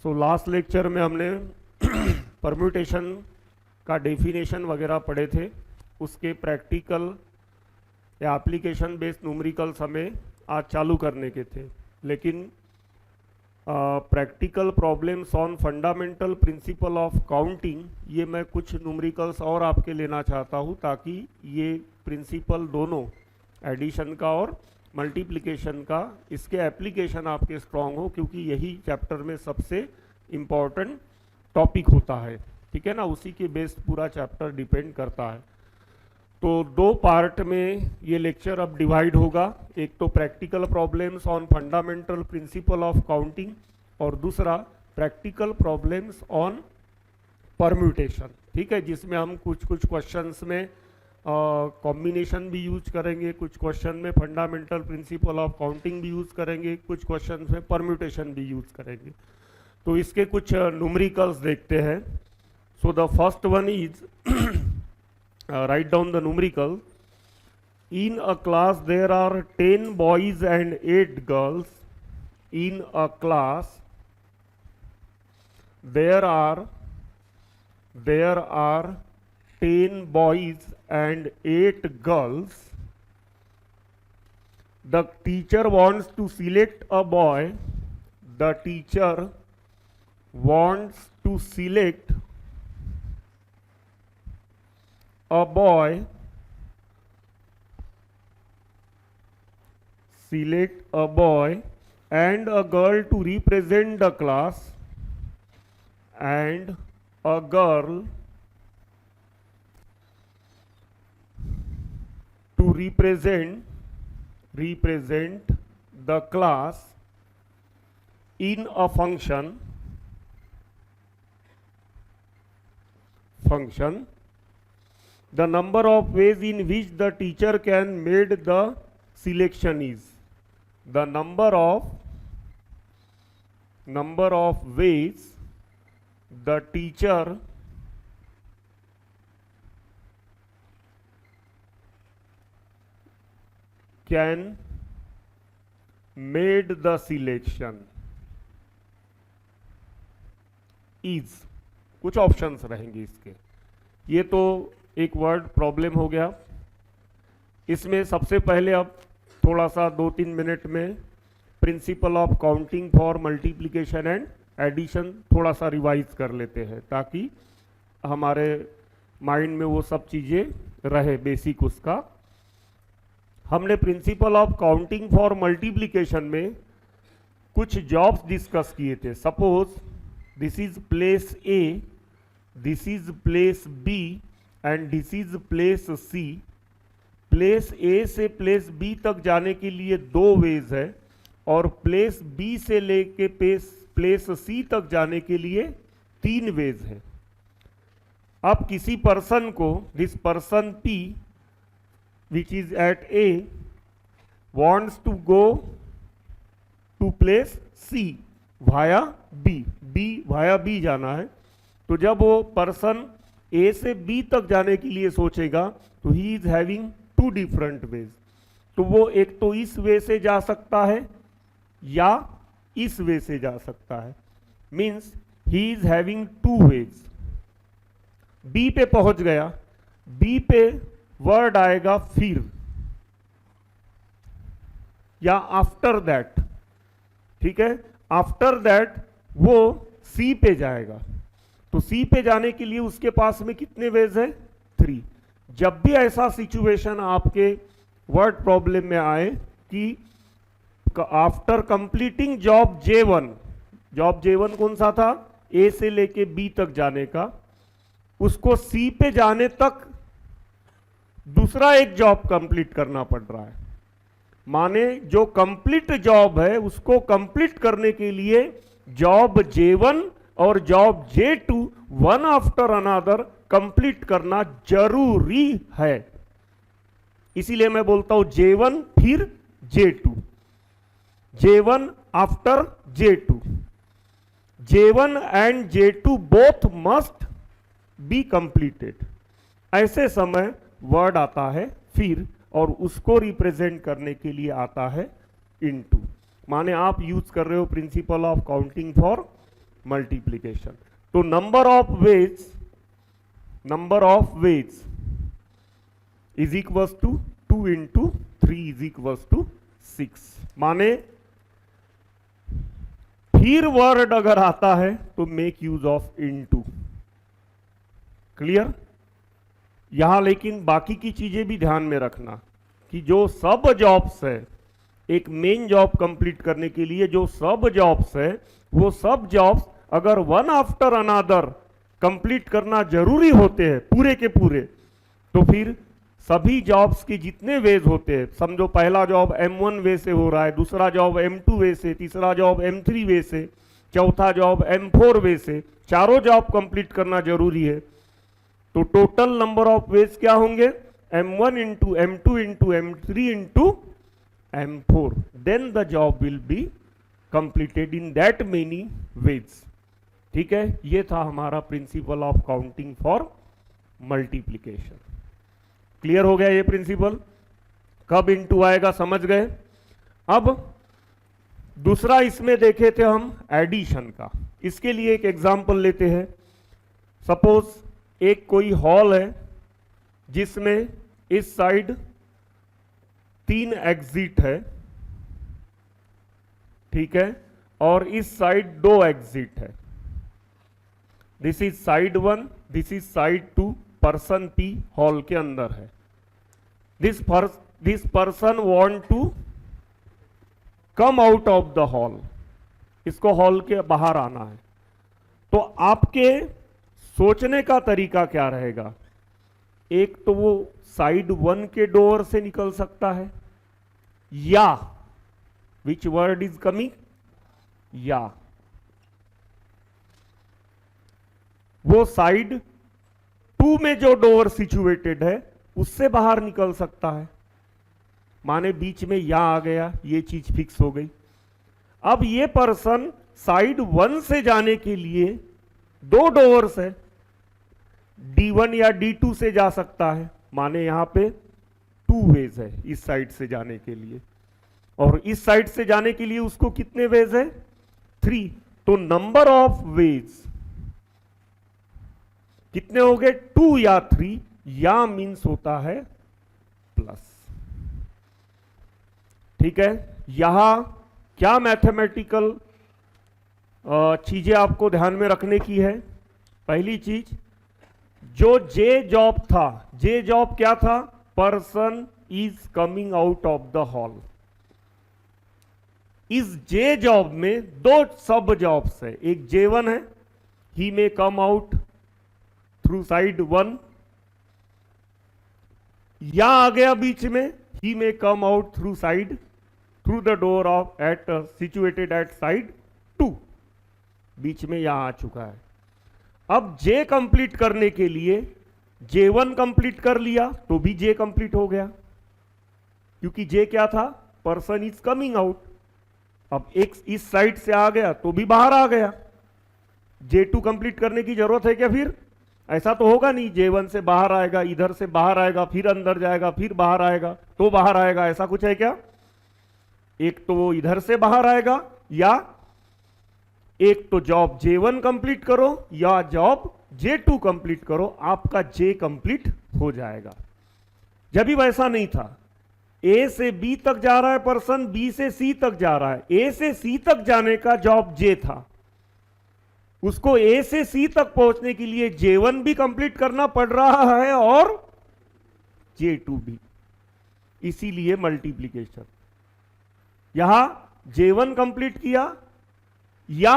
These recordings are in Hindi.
लास्ट लेक्चर में हमने परम्यूटेशन का डेफिनेशन वगैरह पढ़े थे। उसके प्रैक्टिकल या एप्लीकेशन बेस्ड न्यूमेरिकल्स हमें आज चालू करने के थे, लेकिन practical problems on fundamental principle of counting, ये मैं कुछ न्यूमेरिकल्स और आपके लेना चाहता हूँ ताकि ये प्रिंसिपल दोनों एडिशन का और मल्टीप्लिकेशन का, इसके एप्लीकेशन आपके स्ट्रांग हो, क्योंकि यही चैप्टर में सबसे इम्पॉर्टेंट टॉपिक होता है। ठीक है ना, उसी के बेस्ड पूरा चैप्टर डिपेंड करता है। तो दो पार्ट में ये लेक्चर अब डिवाइड होगा। एक तो practical problems on fundamental principle of counting और दूसरा प्रैक्टिकल प्रॉब्लम्स ऑन परम्यूटेशन। ठीक है, जिसमें हम कुछ क्वेश्चंस में कॉम्बिनेशन भी यूज करेंगे, कुछ क्वेश्चन में फंडामेंटल प्रिंसिपल ऑफ काउंटिंग भी यूज करेंगे, कुछ क्वेश्चन में परम्यूटेशन भी यूज करेंगे। तो इसके कुछ न्यूमेरिकल्स देखते हैं। So the first one is write down the numerical. In a class there are 10 boys and 8 girls. In a class there are 10 boys and 8 girls. The teacher wants to select a boy. The teacher wants to select a boy, select a boy and a girl to represent the class, and a girl to represent the class in a function. The number of ways in which the teacher can made the selection is. The number of ways the teacher can made the selection is. कुछ ऑप्शंस रहेंगे इसके। ये तो एक वर्ड प्रॉब्लम हो गया। इसमें सबसे पहले अब थोड़ा सा 2-3 मिनट में principle of counting for multiplication and addition थोड़ा सा रिवाइज कर लेते हैं, ताकि हमारे माइंड में वो सब चीज़ें रहे बेसिक उसका। हमने principle of counting for multiplication में कुछ जॉब्स डिस्कस किए थे। Suppose this is place A, this is place B and this is place C. Place A से प्लेस बी तक जाने के लिए 2 वेज है और प्लेस बी से लेके प्लेस सी तक जाने के लिए 3 वेज है। अब किसी पर्सन को, this person P which is at A wants to go to place C via B, B via B जाना है। तो जब वो पर्सन ए से बी तक जाने के लिए सोचेगा तो ही इज हैविंग 2 डिफरेंट वेज। तो वो एक तो इस वे से जा सकता है या इस वे से जा सकता है, means he is having 2 ways. B पे पहुंच गया, बी पे वर्ड आएगा फिर या आफ्टर दैट। ठीक है, आफ्टर दैट वो सी पे जाएगा। तो सी पे जाने के लिए उसके पास में कितने वेज है? 3। जब भी ऐसा सिचुएशन आपके वर्ड प्रॉब्लम में आए कि after completing job J1, job J1 कौन सा था? ए से लेके बी तक जाने का, उसको सी पे जाने तक दूसरा एक जॉब कंप्लीट करना पड़ रहा है। माने जो कंप्लीट जॉब है उसको कंप्लीट करने के लिए जॉब J1 और job J2 one after another complete करना जरूरी है। इसीलिए मैं बोलता हूं J1 फिर J2, J1 after J2, J1 and J2 both must be completed. ऐसे समय वर्ड आता है फिर, और उसको रिप्रेजेंट करने के लिए आता है इनटू। माने आप यूज कर रहे हो principle of counting for multiplication. तो number of ways is equals to 2 into 3 is equals to 6। माने फिर वर्ड अगर आता है तो make use of into. Clear? यहां लेकिन बाकी की चीजें भी ध्यान में रखना कि जो सब जॉब्स है, एक मेन जॉब कंप्लीट करने के लिए जो सब जॉब्स है, वो सब जॉब्स अगर वन आफ्टर अनदर कंप्लीट करना जरूरी होते हैं पूरे के पूरे, तो फिर सभी जॉब्स के जितने वेज होते हैं, समझो पहला जॉब M1 वे से हो रहा है, दूसरा जॉब M2 वे से, तीसरा जॉब M3 वे से, चौथा जॉब M4 वे से, चारों जॉब कंप्लीट करना जरूरी है। तो टोटल नंबर ऑफ वेज क्या होंगे? M1 into M2 into M3 into M4, then the job will be completed in that many ways. ठीक है, ये था हमारा principle of counting for multiplication. Clear हो गया ये प्रिंसिपल? कब इनटू आएगा समझ गए। अब दूसरा इसमें देखे थे हम एडिशन का। इसके लिए एक एग्जांपल लेते हैं। सपोज एक कोई हॉल है जिसमें इस साइड 3 एग्जिट है, ठीक है, और इस साइड 2 एग्जिट है। This is side 1, this is side 2। Person P hall के अंदर है। This person want to come out of the hall, इसको हॉल के बाहर आना है। तो आपके सोचने का तरीका क्या रहेगा? एक तो वो साइड 1 के डोर से निकल सकता है, या विच वर्ड इज कमिंग, या वो साइड 2 में जो डोर सिचुएटेड है उससे बाहर निकल सकता है। माने बीच में या आ गया, ये चीज फिक्स हो गई। अब ये पर्सन साइड 1 से जाने के लिए 2 डोर्स है, D1 या D2 से जा सकता है। माने यहां पे 2 वेज है इस साइड से जाने के लिए, और इस साइड से जाने के लिए उसको कितने वेज है? 3। तो नंबर ऑफ वेज कितने हो गए? 2 या 3। या मीन्स होता है प्लस। ठीक है, यहां क्या मैथमेटिकल चीजें आपको ध्यान में रखने की है? पहली चीज, जो जे जॉब था, जे जॉब क्या था? Person is coming out of the hall. इस जे जॉब में 2 सब जॉब्स है। एक J1 है, he may come out through side 1, या आ गया बीच में, he may come out through the door of at situated at side 2। बीच में यहां आ चुका है। अब J कंप्लीट करने के लिए J1 कंप्लीट कर लिया तो भी J कंप्लीट हो गया, क्योंकि J क्या था? Person is coming out. अब एक इस साइड से आ गया तो भी बाहर आ गया। J2 कंप्लीट करने की जरूरत है क्या? फिर ऐसा तो होगा नहीं, J1 से बाहर आएगा, इधर से बाहर आएगा, फिर अंदर जाएगा, फिर बाहर आएगा, तो बाहर आएगा, ऐसा कुछ है क्या? एक तो वो इधर से बाहर आएगा, या एक तो जॉब J1 कंप्लीट करो या जॉब J2 कंप्लीट करो, आपका J कंप्लीट हो जाएगा। जब भी वैसा नहीं था, A से B तक जा रहा है पर्सन, B से C तक जा रहा है, A से C तक जाने का जॉब J था, उसको A से C तक पहुंचने के लिए J1 भी कंप्लीट करना पड़ रहा है और J2 भी। इसीलिए मल्टीप्लीकेशन। यहां J1 कंप्लीट किया या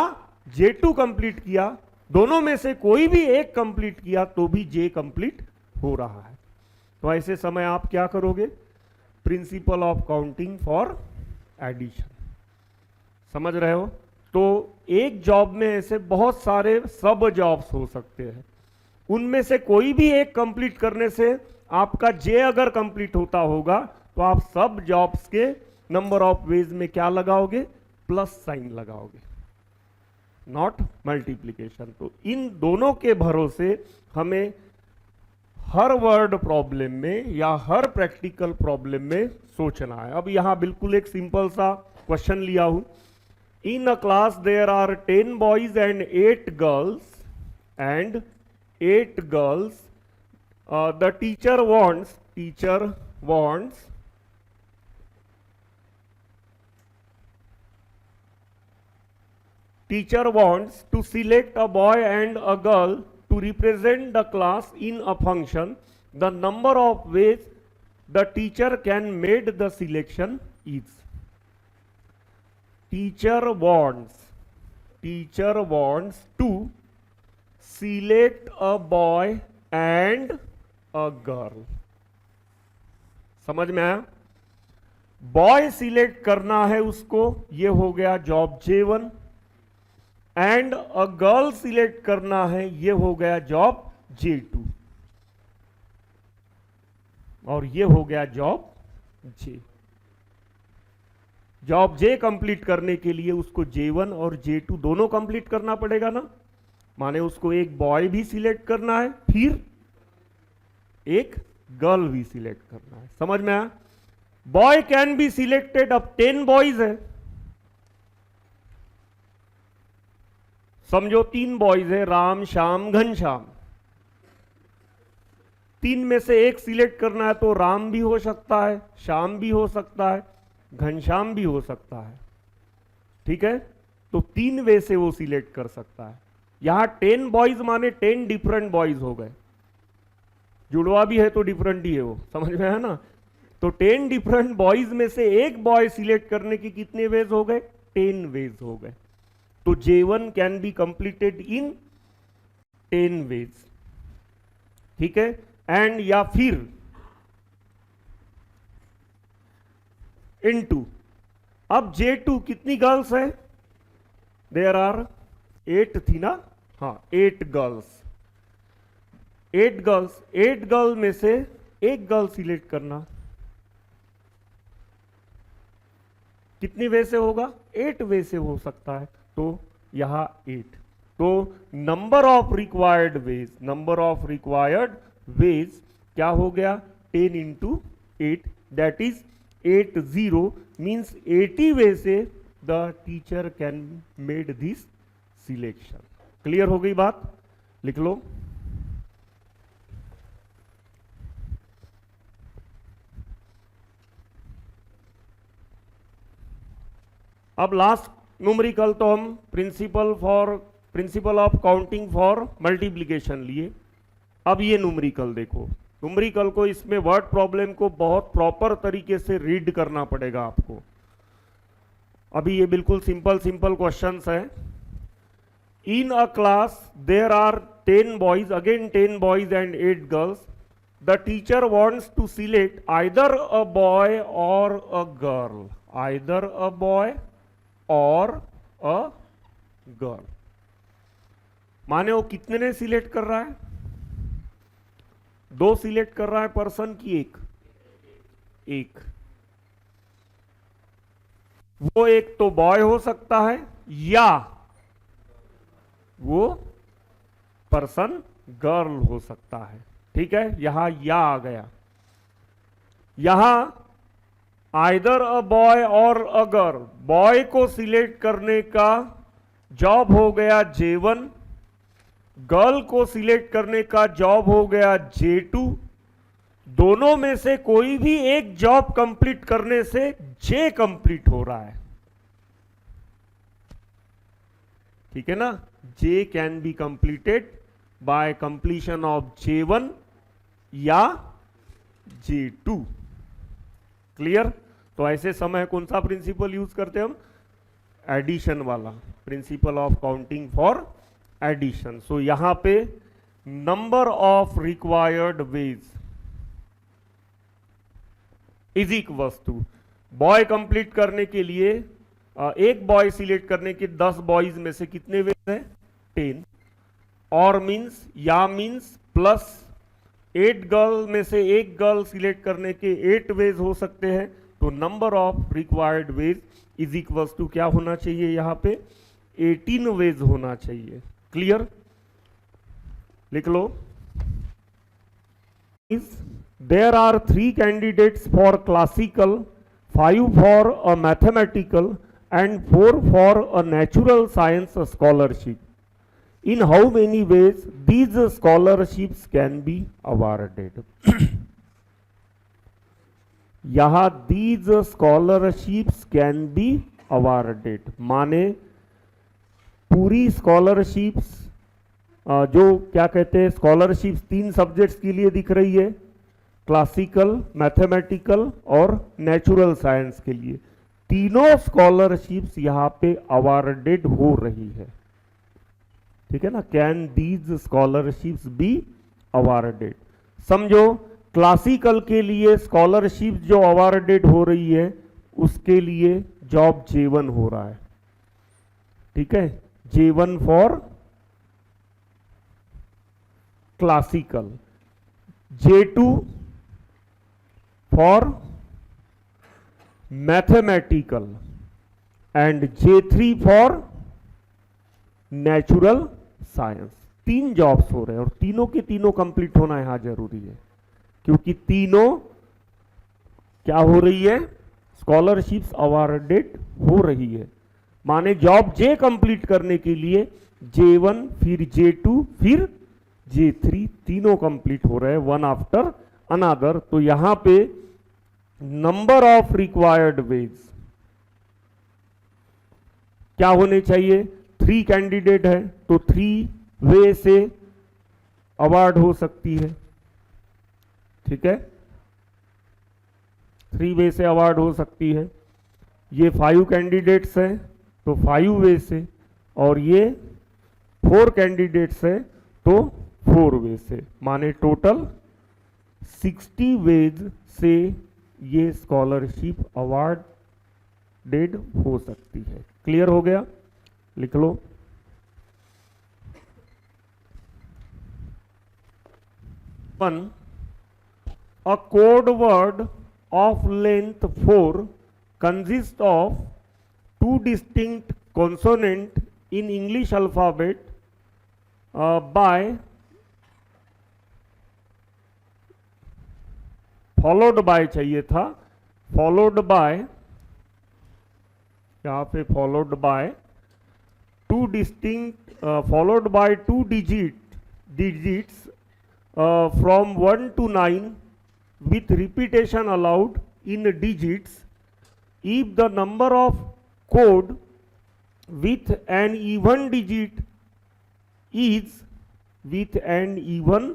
J2 कंप्लीट किया, दोनों में से कोई भी एक कंप्लीट किया तो भी J कंप्लीट हो रहा है। तो ऐसे समय आप क्या करोगे? Principle of counting for addition. समझ रहे हो? तो एक जॉब में ऐसे बहुत सारे सब जॉब्स हो सकते हैं, उनमें से कोई भी एक कंप्लीट करने से आपका J अगर कंप्लीट होता होगा तो आप सब जॉब्स के नंबर ऑफ वेज में क्या लगाओगे? प्लस साइन लगाओगे, नॉट मल्टीप्लीकेशन। तो इन दोनों के भरोसे हमें हर वर्ड प्रॉब्लम में या हर प्रैक्टिकल प्रॉब्लम में सोचना है। अब यहां बिल्कुल एक सिंपल सा क्वेश्चन लिया हूं। In a class there are 10 boys and 8 girls, and 8 girls. The teacher wants to select a boy and a girl to represent the class in a function. The number of ways the teacher can make the selection is. Teacher wants to select a boy and a girl. समझ में आया? बॉय सिलेक्ट करना है उसको, ये हो गया job J1, and a girl select करना है, ये हो गया जॉब J2, और ये हो गया job J. Job J complete करने के लिए उसको J1 और J2 दोनों कंप्लीट करना पड़ेगा ना, माने उसको एक बॉय भी सिलेक्ट करना है, फिर एक गर्ल भी सिलेक्ट करना है. समझ में आया? Boy can be selected. अब 10 बॉयज है, समझो 3 बॉयज है, राम श्याम घनश्याम. 3 में से एक सिलेक्ट करना है तो राम भी हो सकता है, श्याम भी हो सकता है, घनश्याम भी हो सकता है. ठीक है, तो 3 वे से वो सिलेक्ट कर सकता है. यहां 10 बॉयज माने 10 डिफरेंट बॉयज हो गए. जुड़वा भी है तो डिफरेंट ही है वो, समझ में है ना? तो 10 डिफरेंट बॉयज में से एक बॉय सिलेक्ट करने की कितने वेज हो गए? 10 वेज हो गए. तो J1 can be completed in 10 ways. ठीक है, एंड या फिर इनटू. अब J2 कितनी गर्ल्स है? देयर आर 8 थी ना, हाँ 8 गर्ल्स. 8 गर्ल में से एक गर्ल सिलेक्ट करना. कितनी वे से होगा? 8 वे से हो सकता है. तो यहां 8. तो नंबर ऑफ रिक्वायर्ड वेज क्या हो गया? 10 इंटू 8, दैट इज 80, मीन्स 80 वे से the teacher can made this selection. Clear हो गई बात? लिख लो. अब लास्ट न्यूमेरिकल तो हम principal of counting for multiplication लिए. अब ये न्यूमेरिकल देखो. न्यूमेरिकल को, इसमें वर्ड प्रॉब्लम को बहुत प्रॉपर तरीके से रीड करना पड़ेगा आपको. अभी ये बिल्कुल सिंपल क्वेश्चंस है. In a class there are 10 boys, again 10 boys and 8 girls. The teacher wants to select either a boy or a girl. Either a boy or a girl. माने वो कितने ने सिलेक्ट कर रहा है? 2 सिलेक्ट कर रहा है पर्सन की एक. वो एक तो बॉय हो सकता है या वो पर्सन गर्ल हो सकता है. ठीक है, यहां या आ गया. यहां either a boy or a girl, boy को सिलेक्ट करने का जॉब हो गया J1, गर्ल को सिलेक्ट करने का जॉब हो गया J2. दोनों में से कोई भी एक जॉब कंप्लीट करने से J कंप्लीट हो रहा है. ठीक है ना? J can be completed by completion of J1 या J2. क्लियर? तो ऐसे समय कौन सा प्रिंसिपल यूज करते हैं हम? एडिशन वाला, principle of counting for addition. So यहां पे number of required ways is equals to, बॉय कंप्लीट करने के लिए एक बॉय सिलेक्ट करने के 10 बॉयज में से कितने वेज हैं? 10. और मीन्स या मीन्स प्लस 8 गर्ल में से एक गर्ल सिलेक्ट करने के 8 वेज हो सकते हैं. तो number of required ways is equals to क्या होना चाहिए? यहां पे 18 वेज होना चाहिए. क्लियर? लिख लो. There are 3 candidates for classical, 5 for a mathematical and 4 for a natural science scholarship. In how many ways these scholarships can be awarded? यहाँ these scholarships can be awarded माने पूरी scholarships जो क्या कहते हैं स्कॉलरशिप्स 3 सब्जेक्ट्स के लिए दिख रही है, क्लासिकल, मैथमेटिकल और नेचुरल साइंस के लिए, तीनों स्कॉलरशिप्स यहाँ पे अवार्डेड हो रही है। ठीक है ना, can these scholarships be awarded. समझो क्लासिकल के लिए स्कॉलरशिप जो अवार्डेड हो रही है उसके लिए जॉब J1 हो रहा है। ठीक है, J1 for classical, J2 for mathematical and J3 for natural science. 3 jobs हो रहे हैं और तीनों के तीनों कंप्लीट होना यहां जरूरी है, क्योंकि तीनों क्या हो रही है, स्कॉलरशिप्स अवार्डेड हो रही है। माने जॉब J कंप्लीट करने के लिए J1 फिर J2 फिर J3 तीनों कंप्लीट हो रहे हैं, वन आफ्टर अनदर। तो यहां पे नंबर ऑफ रिक्वायर्ड वेज क्या होने चाहिए, 3 कैंडिडेट है तो 3 वे से अवार्ड हो सकती है। ठीक है, 3 वे से अवार्ड हो सकती है। ये 5 कैंडिडेट्स हैं तो 5 वे से, और ये 4 कैंडिडेट्स हैं तो 4 वे से, माने टोटल 60 वेज से ये स्कॉलरशिप अवार्डेड हो सकती है। क्लियर हो गया, लिख लो। A code word of length 4 consists of 2 distinct consonants in English alphabet by followed by चाहिए था, followed by यहाँ पे followed by 2 distinct followed by 2 digits from 1 to 9 with repetition allowed in digits if the number of code with an even digit is with an even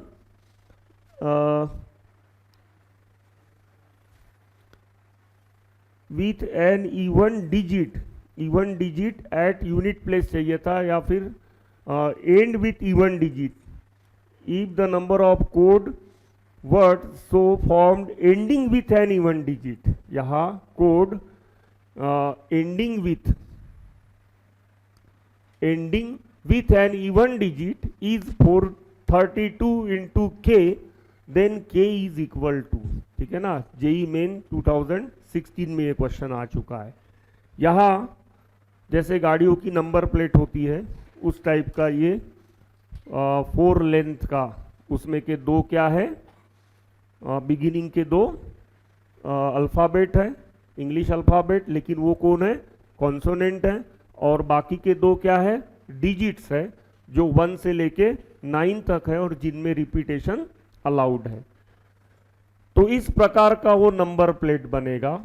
digit at unit place चाहिए था, या फिर end with even digit if the number of code words so formed ending with an even digit। यहाँ code ending with an even digit is 432 into k, then k is equal to। ठीक है ना, जेई मेन 2016 में ये क्वेश्चन आ चुका है। यहाँ जैसे गाड़ियों की नंबर प्लेट होती है उस टाइप का ये 4 लेंथ का, उसमें के 2 क्या है, बिगिनिंग के 2 अल्फ़ाबेट है, इंग्लिश अल्फ़ाबेट, लेकिन वो कौन है, कॉन्सोनेंट है, और बाकी के 2 क्या है, डिजिट्स है, जो 1 से लेके 9 तक है और जिनमें रिपीटेशन अलाउड है। तो इस प्रकार का वो नंबर प्लेट बनेगा।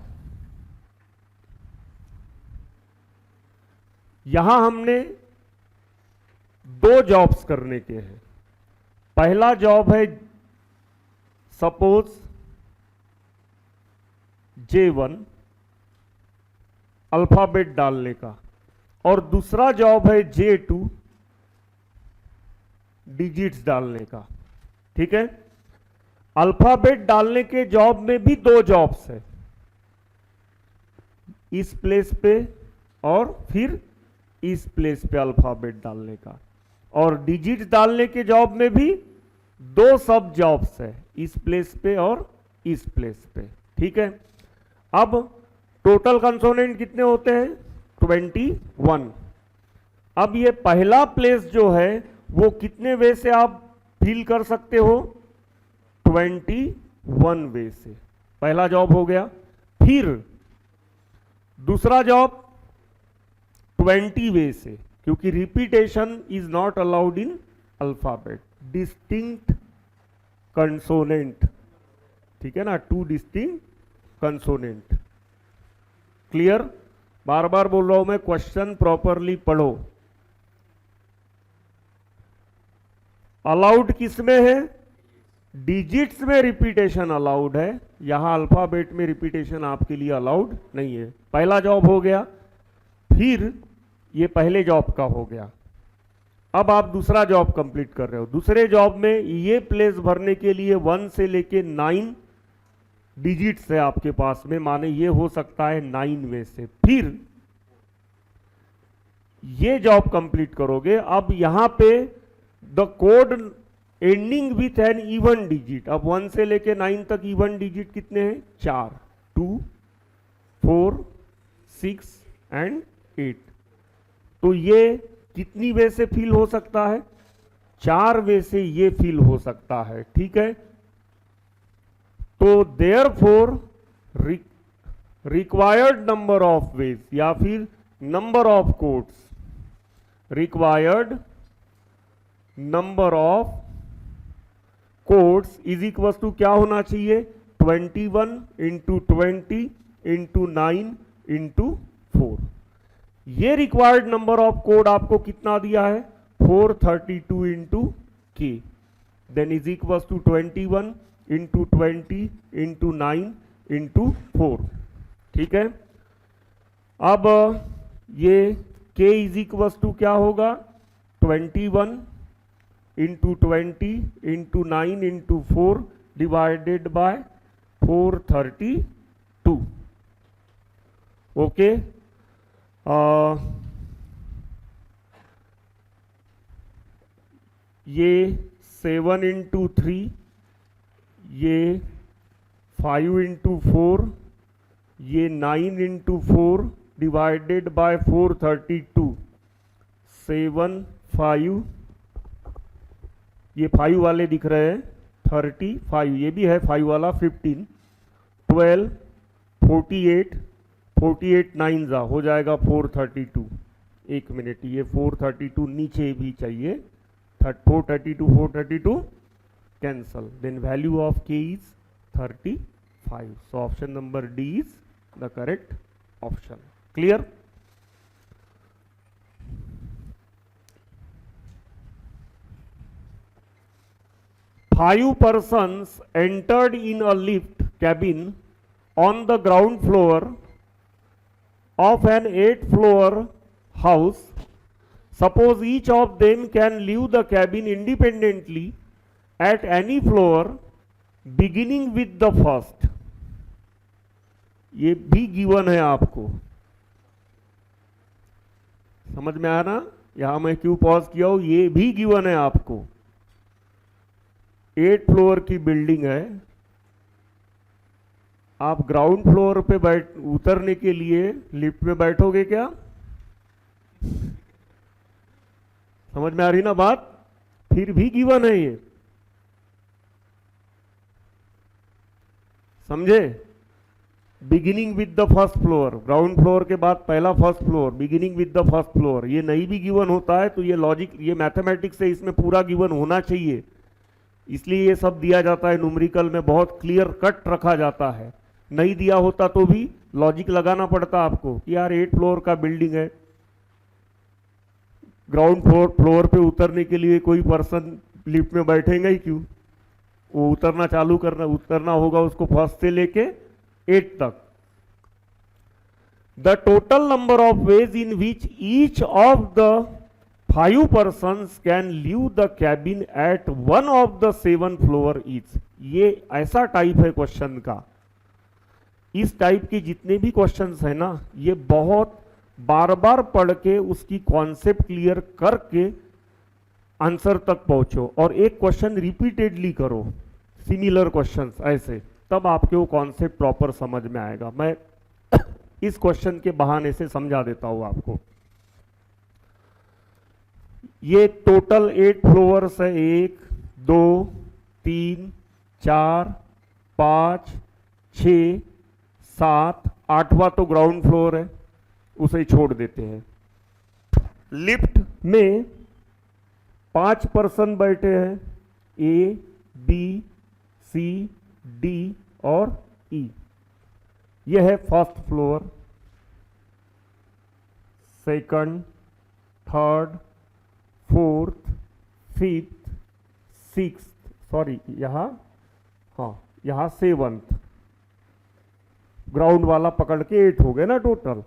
यहां हमने 2 जॉब्स करने के हैं। पहला जॉब है सपोज J1 अल्फाबेट डालने का, और दूसरा जॉब है J2 डिजिट्स डालने का। ठीक है, अल्फाबेट डालने के जॉब में भी 2 जॉब्स है, इस प्लेस पे और फिर इस प्लेस पे अल्फाबेट डालने का, और डिजिट्स डालने के जॉब में भी 2 सब जॉब्स है, इस प्लेस पे और इस प्लेस पे। ठीक है, अब टोटल कंसोनेंट कितने होते हैं, 21। अब ये पहला प्लेस जो है वो कितने वे से आप फिल कर सकते हो, 21 वे से। पहला जॉब हो गया। फिर दूसरा जॉब 20 वे से, क्योंकि repetition is not allowed in alphabet. Distinct consonant, ठीक है ना, 2 डिस्टिंक्ट कंसोनेंट। क्लियर? बार बार बोल रहा हूं मैं, क्वेश्चन प्रॉपरली पढ़ो। अलाउड किस में है? डिजिट्स में रिपीटेशन अलाउड है, यहां अल्फाबेट में रिपीटेशन आपके लिए अलाउड नहीं है। पहला जॉब हो गया, फिर ये पहले जॉब का हो गया। अब आप दूसरा जॉब कंप्लीट कर रहे हो। दूसरे जॉब में ये प्लेस भरने के लिए 1 से लेके 9 डिजिट्स है आपके पास में, माने ये हो सकता है 9 में से। फिर ये जॉब कंप्लीट करोगे। अब यहां पे the code ending with an even digit, अब 1 से लेके 9 तक इवन डिजिट कितने हैं? 4, 2, 4, 6 एंड 8। तो ये कितनी वे से फिल हो सकता है? 4 वे से ये फिल हो सकता है, ठीक है। तो therefore required number of ways या फिर number of codes, required number of codes is equal to क्या होना चाहिए? 21 इंटू 20 इंटू 9 इंटू 4। ये रिक्वायर्ड नंबर ऑफ कोड आपको कितना दिया है? 432 into k, then is equal to 21 into 20 into 9 into 4, ठीक है। अब ये k इज इक्वल टू क्या होगा? 21 into 20 into 9 into 4 divided by 432, okay. ये 7 इंटू 3, ये 5 इंटू 4, ये 9 इंटू 4 डिवाइडेड बाय 432, 7, 5, ये 5 वाले दिख रहे हैं, 35, ये भी है 5 वाला, 15, 12, 48, 48 9 जा हो जाएगा 432। एक मिनट, ये 432 नीचे भी चाहिए, 432 cancel, then value of k is 35। So option number D is the correct option. Clear? Five persons entered in a lift cabin on the ground floor of an 8-floor house. Suppose each of them can leave the cabin independently at any floor beginning with the first. ये भी गिवन है आपको, समझ में आया ना? यहां मैं क्यों पॉज किया हूं? ये भी गिवन है आपको। 8 फ्लोर की बिल्डिंग है, आप ग्राउंड फ्लोर पे उतरने के लिए लिफ्ट में बैठोगे क्या? समझ में आ रही ना बात? फिर भी गिवन है ये, समझे? Beginning with the first floor, ground floor के बाद पहला first floor, beginning with the first floor, ये नहीं भी गिवन होता है तो ये लॉजिक, ये मैथमेटिक्स है, इसमें पूरा गिवन होना चाहिए, इसलिए ये सब दिया जाता है न्यूमेरिकल में, बहुत क्लियर कट रखा जाता है। नहीं दिया होता तो भी लॉजिक लगाना पड़ता आपको कि यार 8 फ्लोर का बिल्डिंग है, ग्राउंड फ्लोर पे उतरने के लिए कोई पर्सन लिफ्ट में बैठेगा ही क्यों? वो उतरना होगा उसको फर्स्ट से लेके 8 तक। The total number of ways in which each of the 5 persons can leave the cabin at one of the 7 floor each. ये ऐसा टाइप है क्वेश्चन का, इस टाइप के जितने भी क्वेश्चंस है ना, ये बहुत बार बार पढ़ के उसकी कॉन्सेप्ट क्लियर करके आंसर तक पहुंचो, और एक क्वेश्चन रिपीटेडली करो, सिमिलर क्वेश्चंस ऐसे, तब आपके वो कॉन्सेप्ट प्रॉपर समझ में आएगा। मैं इस क्वेश्चन के बहाने से समझा देता हूं आपको। ये टोटल 8 फ्लोर्स है, 1, 2, 3, 4, 5, 6, 7, 8वां तो ग्राउंड फ्लोर है, उसे छोड़ देते हैं। लिफ्ट में 5 पर्सन बैठे हैं, ए, बी, सी, डी और ई। यह है first floor, second, third, fourth, fifth, sixth, sorry यहाँ, हाँ यहाँ सेवंथ, ग्राउंड वाला पकड़ के 8 हो गए ना टोटल,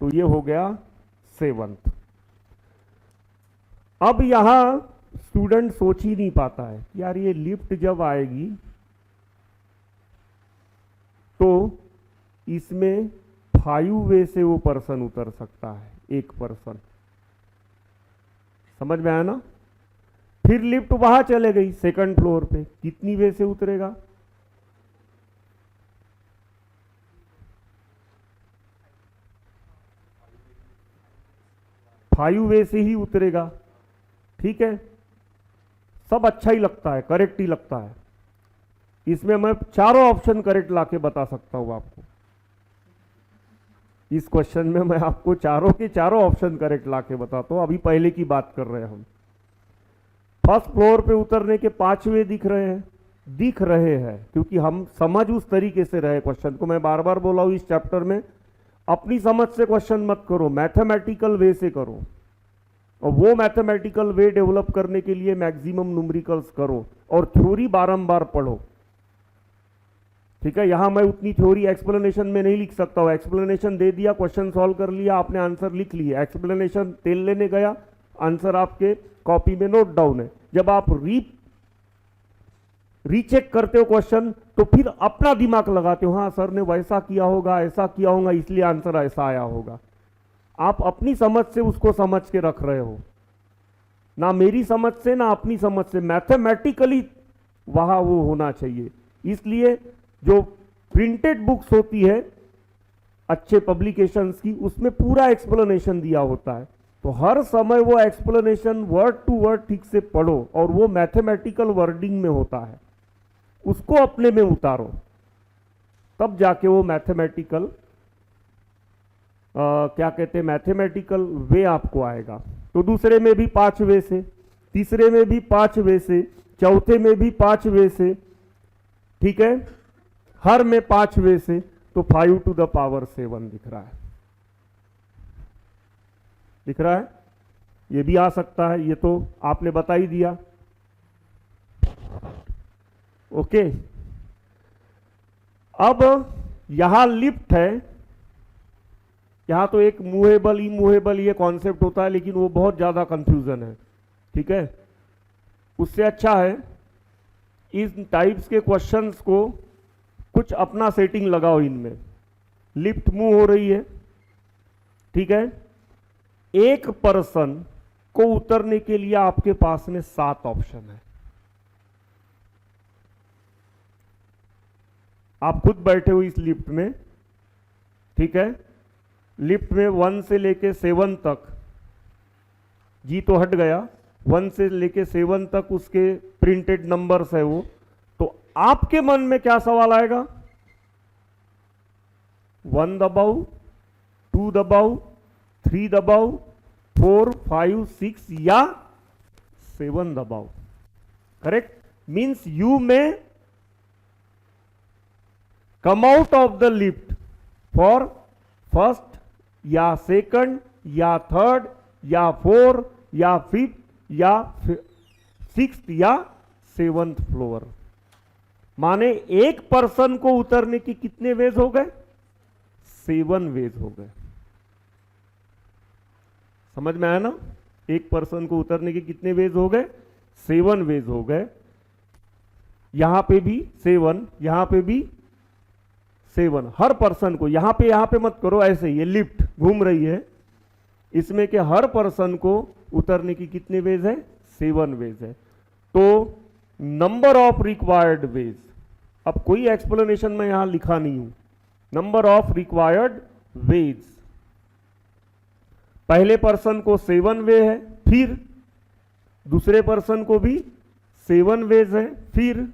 तो ये हो गया सेवंथ। अब यहां स्टूडेंट सोच ही नहीं पाता है कि यार ये लिफ्ट जब आएगी तो इसमें 5 वे से वो पर्सन उतर सकता है, एक पर्सन। समझ में आया ना? फिर लिफ्ट वहां चले गई सेकंड फ्लोर पे, कितनी वे से उतरेगा? 5 वे से ही उतरेगा। ठीक है, सब अच्छा ही लगता है, करेक्ट ही लगता है। इसमें मैं चारों ऑप्शन करेक्ट लाके बता सकता हूं आपको। इस क्वेश्चन में मैं आपको चारों के चारों ऑप्शन करेक्ट लाके बताता हूं। अभी पहले की बात कर रहे हैं हम। फर्स्ट फ्लोर पे उतरने के 5 वे दिख रहे हैं क्योंकि हम समझ उस तरीके से रहे क्वेश्चन को। मैं बार बार बोला हूं इस चैप्टर में अपनी समझ से क्वेश्चन मत करो, मैथमेटिकल वे से करो। और वो मैथमेटिकल वे डेवलप करने के लिए मैक्सिमम न्यूमेरिकल्स करो और थ्योरी बारंबार पढ़ो। ठीक है, यहां मैं उतनी थ्योरी एक्सप्लेनेशन में नहीं लिख सकता हूं। एक्सप्लेनेशन दे दिया, क्वेश्चन सॉल्व कर लिया, आपने आंसर लिख लिया। एक्सप्लेनेशन तेल लेने गया, आंसर आपके कॉपी में नोट डाउन है। जब आप रीचेक करते हो क्वेश्चन तो फिर अपना दिमाग लगाते हो, हाँ सर ने वैसा किया होगा, ऐसा किया होगा, इसलिए आंसर ऐसा आया होगा। आप अपनी समझ से उसको समझ के रख रहे हो, ना मेरी समझ से ना अपनी समझ से। मैथमेटिकली वहां वो होना चाहिए। इसलिए जो प्रिंटेड बुक्स होती है अच्छे पब्लिकेशंस की, उसमें पूरा एक्सप्लेनेशन दिया होता है। तो हर समय वो एक्सप्लेनेशन वर्ड टू वर्ड ठीक से पढ़ो और वो मैथमेटिकल वर्डिंग में होता है, उसको अपने में उतारो, तब जाके वो मैथमेटिकल क्या कहते हैं, मैथमेटिकल वे आपको आएगा। तो दूसरे में भी 5 वे से, तीसरे में भी 5 वे से, चौथे में भी 5 वे से, ठीक है, हर में 5 वे से। तो 5 टू द पावर 7 दिख रहा है, दिख रहा है। ये भी आ सकता है, ये तो आपने बता ही दिया। ओके, अब यहां लिफ्ट है, यहां तो एक मूवेबल इमूवेबल ये कॉन्सेप्ट होता है, लेकिन वो बहुत ज्यादा कंफ्यूजन है। ठीक है, उससे अच्छा है इन टाइप्स के क्वेश्चंस को कुछ अपना सेटिंग लगाओ इनमें। लिफ्ट मूव हो रही है, ठीक है, एक पर्सन को उतरने के लिए आपके पास में 7 ऑप्शन है। आप खुद बैठे हो इस लिफ्ट में, ठीक है, लिफ्ट में 1 से लेके 7 तक, जी तो हट गया, 1 से लेके 7 तक उसके प्रिंटेड नंबर्स है वो। तो आपके मन में क्या सवाल आएगा? 1 दबाओ, 2 दबाओ, 3 दबाओ, 4, 5, 6 या 7 दबाओ। करेक्ट मीन्स यू में कम out of the lift for first या सेकंड या थर्ड या 4 या 5 या 6 या 7th फ्लोर। माने एक पर्सन को उतरने की कितने वेज हो गए? 7 वेज हो गए। समझ में आया ना? एक पर्सन को उतरने के कितने वेज हो गए? 7 वेज हो गए। यहां पे भी 7, यहां पे भी 7। हर पर्सन को यहां पे मत करो, ऐसे ये लिफ्ट घूम रही है, इसमें के हर पर्सन को उतरने की कितने वेज है? 7 वेज है। तो नंबर ऑफ रिक्वायर्ड वेज, अब कोई एक्सप्लेनेशन में यहां लिखा नहीं हूं, नंबर ऑफ रिक्वायर्ड वेज। पहले पर्सन को 7 वे है, फिर दूसरे पर्सन को भी 7 वेज है, फिर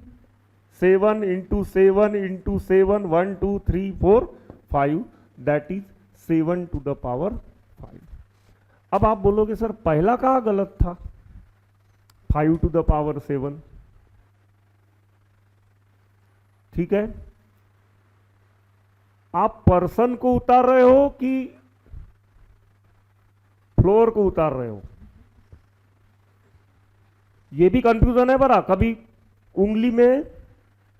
7 into 7 into 7, 1 2 3 4 5, that is 7 to the power 5। अब आप बोलोगे सर पहला कहाँ गलत था, 5 to the power 7, ठीक है। आप पर्सन को उतार रहे हो कि फ्लोर को उतार रहे हो, ये भी कंफ्यूजन है बड़ा। कभी उंगली में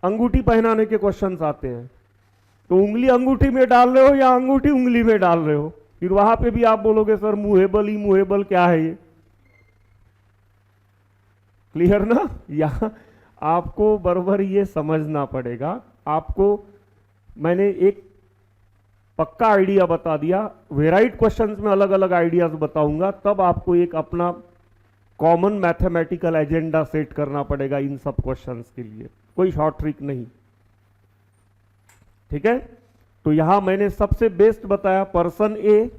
अंगूठी पहनाने के क्वेश्चंस आते हैं, तो उंगली अंगूठी में डाल रहे हो या अंगूठी उंगली में डाल रहे हो, फिर वहां पे भी आप बोलोगे सर मूवेबल ही मूवेबल क्या है ये। क्लियर ना? यहां आपको बराबर ये समझना पड़ेगा। आपको मैंने एक पक्का आइडिया बता दिया, वेराइड क्वेश्चंस में अलग अलग आइडियाज बताऊंगा, तब आपको एक अपना कॉमन मैथमेटिकल एजेंडा सेट करना पड़ेगा इन सब क्वेश्चंस के लिए, कोई शॉर्ट ट्रिक नहीं, ठीक है। तो यहां मैंने सबसे बेस्ट बताया पर्सन ए।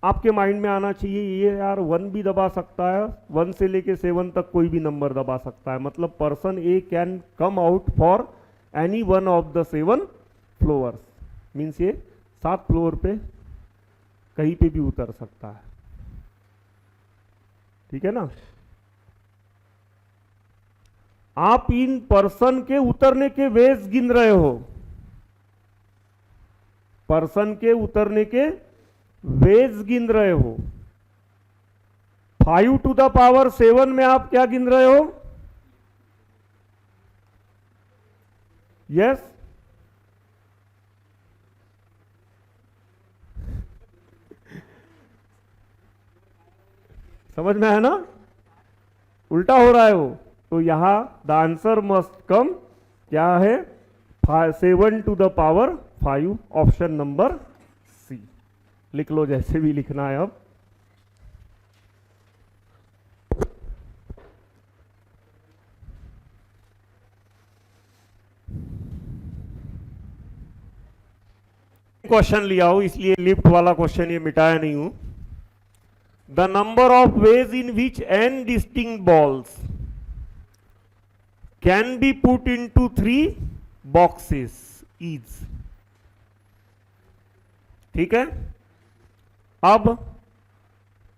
आपके माइंड में आना चाहिए ये यार 1 भी दबा सकता है, 1 से लेके 7 तक कोई भी नंबर दबा सकता है, मतलब person A can come out for any one of the 7 flowers, means ये 7 फ्लोर पे कहीं पे भी उतर सकता है, ठीक है ना। आप इन पर्सन के उतरने के वेज गिन रहे हो, पर्सन के उतरने के वेज गिन रहे हो। 5 to the power 7 में आप क्या गिन रहे हो? यस, समझ में है ना? उल्टा हो रहा है वो। तो यहां द आंसर मस्ट कम क्या है? 7 to the power 5, option number C. लिख लो जैसे भी लिखना है। अब क्वेश्चन लिया हूं, इसलिए लिफ्ट वाला क्वेश्चन ये मिटाया नहीं हूं। The number of ways in which n distinct balls can be put into 3 boxes is, ठीक है। अब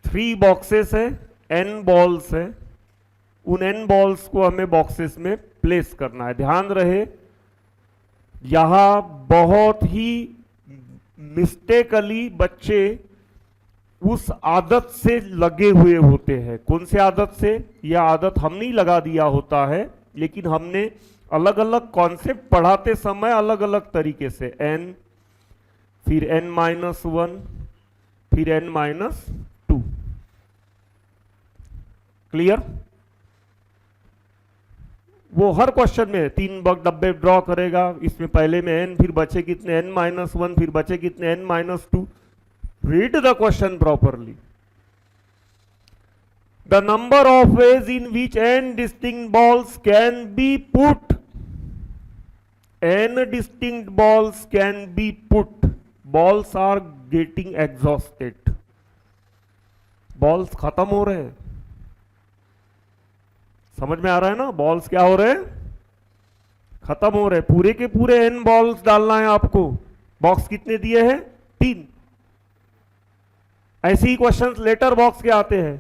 3 बॉक्सेस है, n बॉल्स है, उन n बॉल्स को हमें बॉक्सेस में प्लेस करना है। ध्यान रहे यहां बहुत ही मिस्टेकली बच्चे उस आदत से लगे हुए होते हैं। कौन से आदत से? यह आदत हमने ही लगा दिया होता है, लेकिन हमने अलग अलग कॉन्सेप्ट पढ़ाते समय अलग अलग तरीके से n, फिर n-1, फिर n-2। क्लियर? वो हर क्वेश्चन में 3 डब्बे ड्रॉ करेगा, इसमें पहले में n, फिर बचे कितने n-1, फिर बचे कितने n-2। Read the question properly. The number of ways in which n distinct balls can be put, n distinct balls can be put, balls are getting exhausted, balls खत्म हो रहे हैं। समझ में आ रहा है ना? बॉल्स क्या हो रहे हैं? खत्म हो रहे हैं। पूरे के पूरे n बॉल्स डालना है आपको। बॉक्स कितने दिए हैं? 3। ऐसे ही क्वेश्चंस लेटर बॉक्स के आते हैं।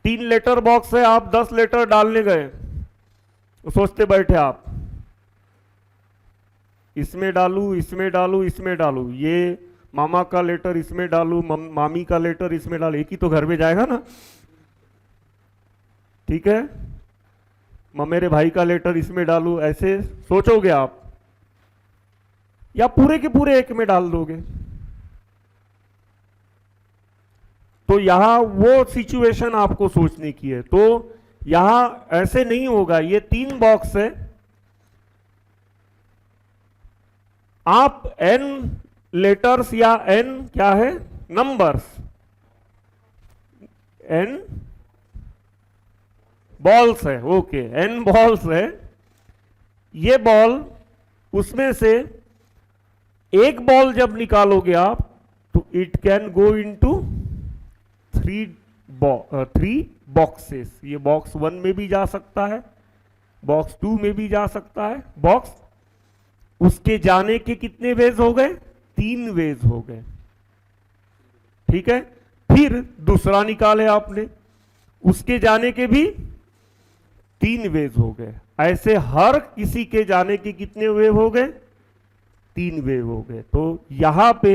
3 लेटर बॉक्स है, आप 10 लेटर डालने गए, तो सोचते बैठे आप इसमें डालू, इसमें डालू, इसमें डालू, ये मामा का लेटर इसमें डालू, मामी का लेटर इसमें डालू, एक ही तो घर में जाएगा ना, ठीक है। मेरे भाई का लेटर इसमें डालू, ऐसे सोचोगे आप, या पूरे के पूरे एक में डाल दोगे। तो यहां वो सिचुएशन आपको सोचने की है। तो यहां ऐसे नहीं होगा। ये 3 बॉक्स है, आप n लेटर्स या n क्या है? नंबर्स, n बॉल्स है, ओके, n बॉल्स है। ये बॉल, उसमें से एक बॉल जब निकालोगे आप, तो it can go into 3 boxes. ये बॉक्स 1 में भी जा सकता है, बॉक्स 2 में भी जा सकता है। बॉक्स, उसके जाने के कितने वेज हो गए? 3 वेज हो गए, ठीक है, फिर दूसरा निकाले आपने, उसके जाने के भी 3 वेज हो गए। ऐसे हर किसी के जाने के कितने वेव हो गए? 3 वेव हो गए। तो यहां पे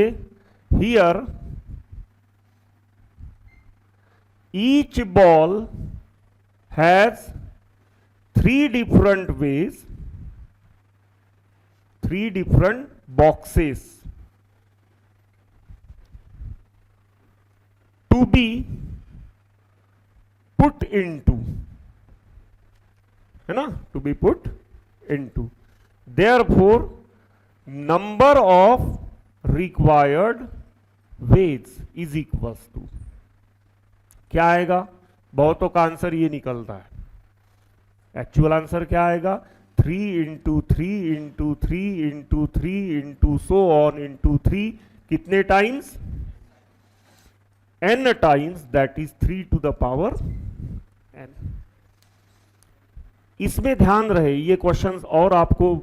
here each ball has 3 different ways, 3 different boxes to be put into, है ना, to be put into. Therefore number of required ways is equals to, क्या आएगा? बहुतों का आंसर ये निकलता है। एक्चुअल आंसर क्या आएगा? 3 into 3 into 3 into 3 into so on into 3, कितने times? n times, that is 3 to the power n। इसमें ध्यान रहे, ये क्वेश्चंस और आपको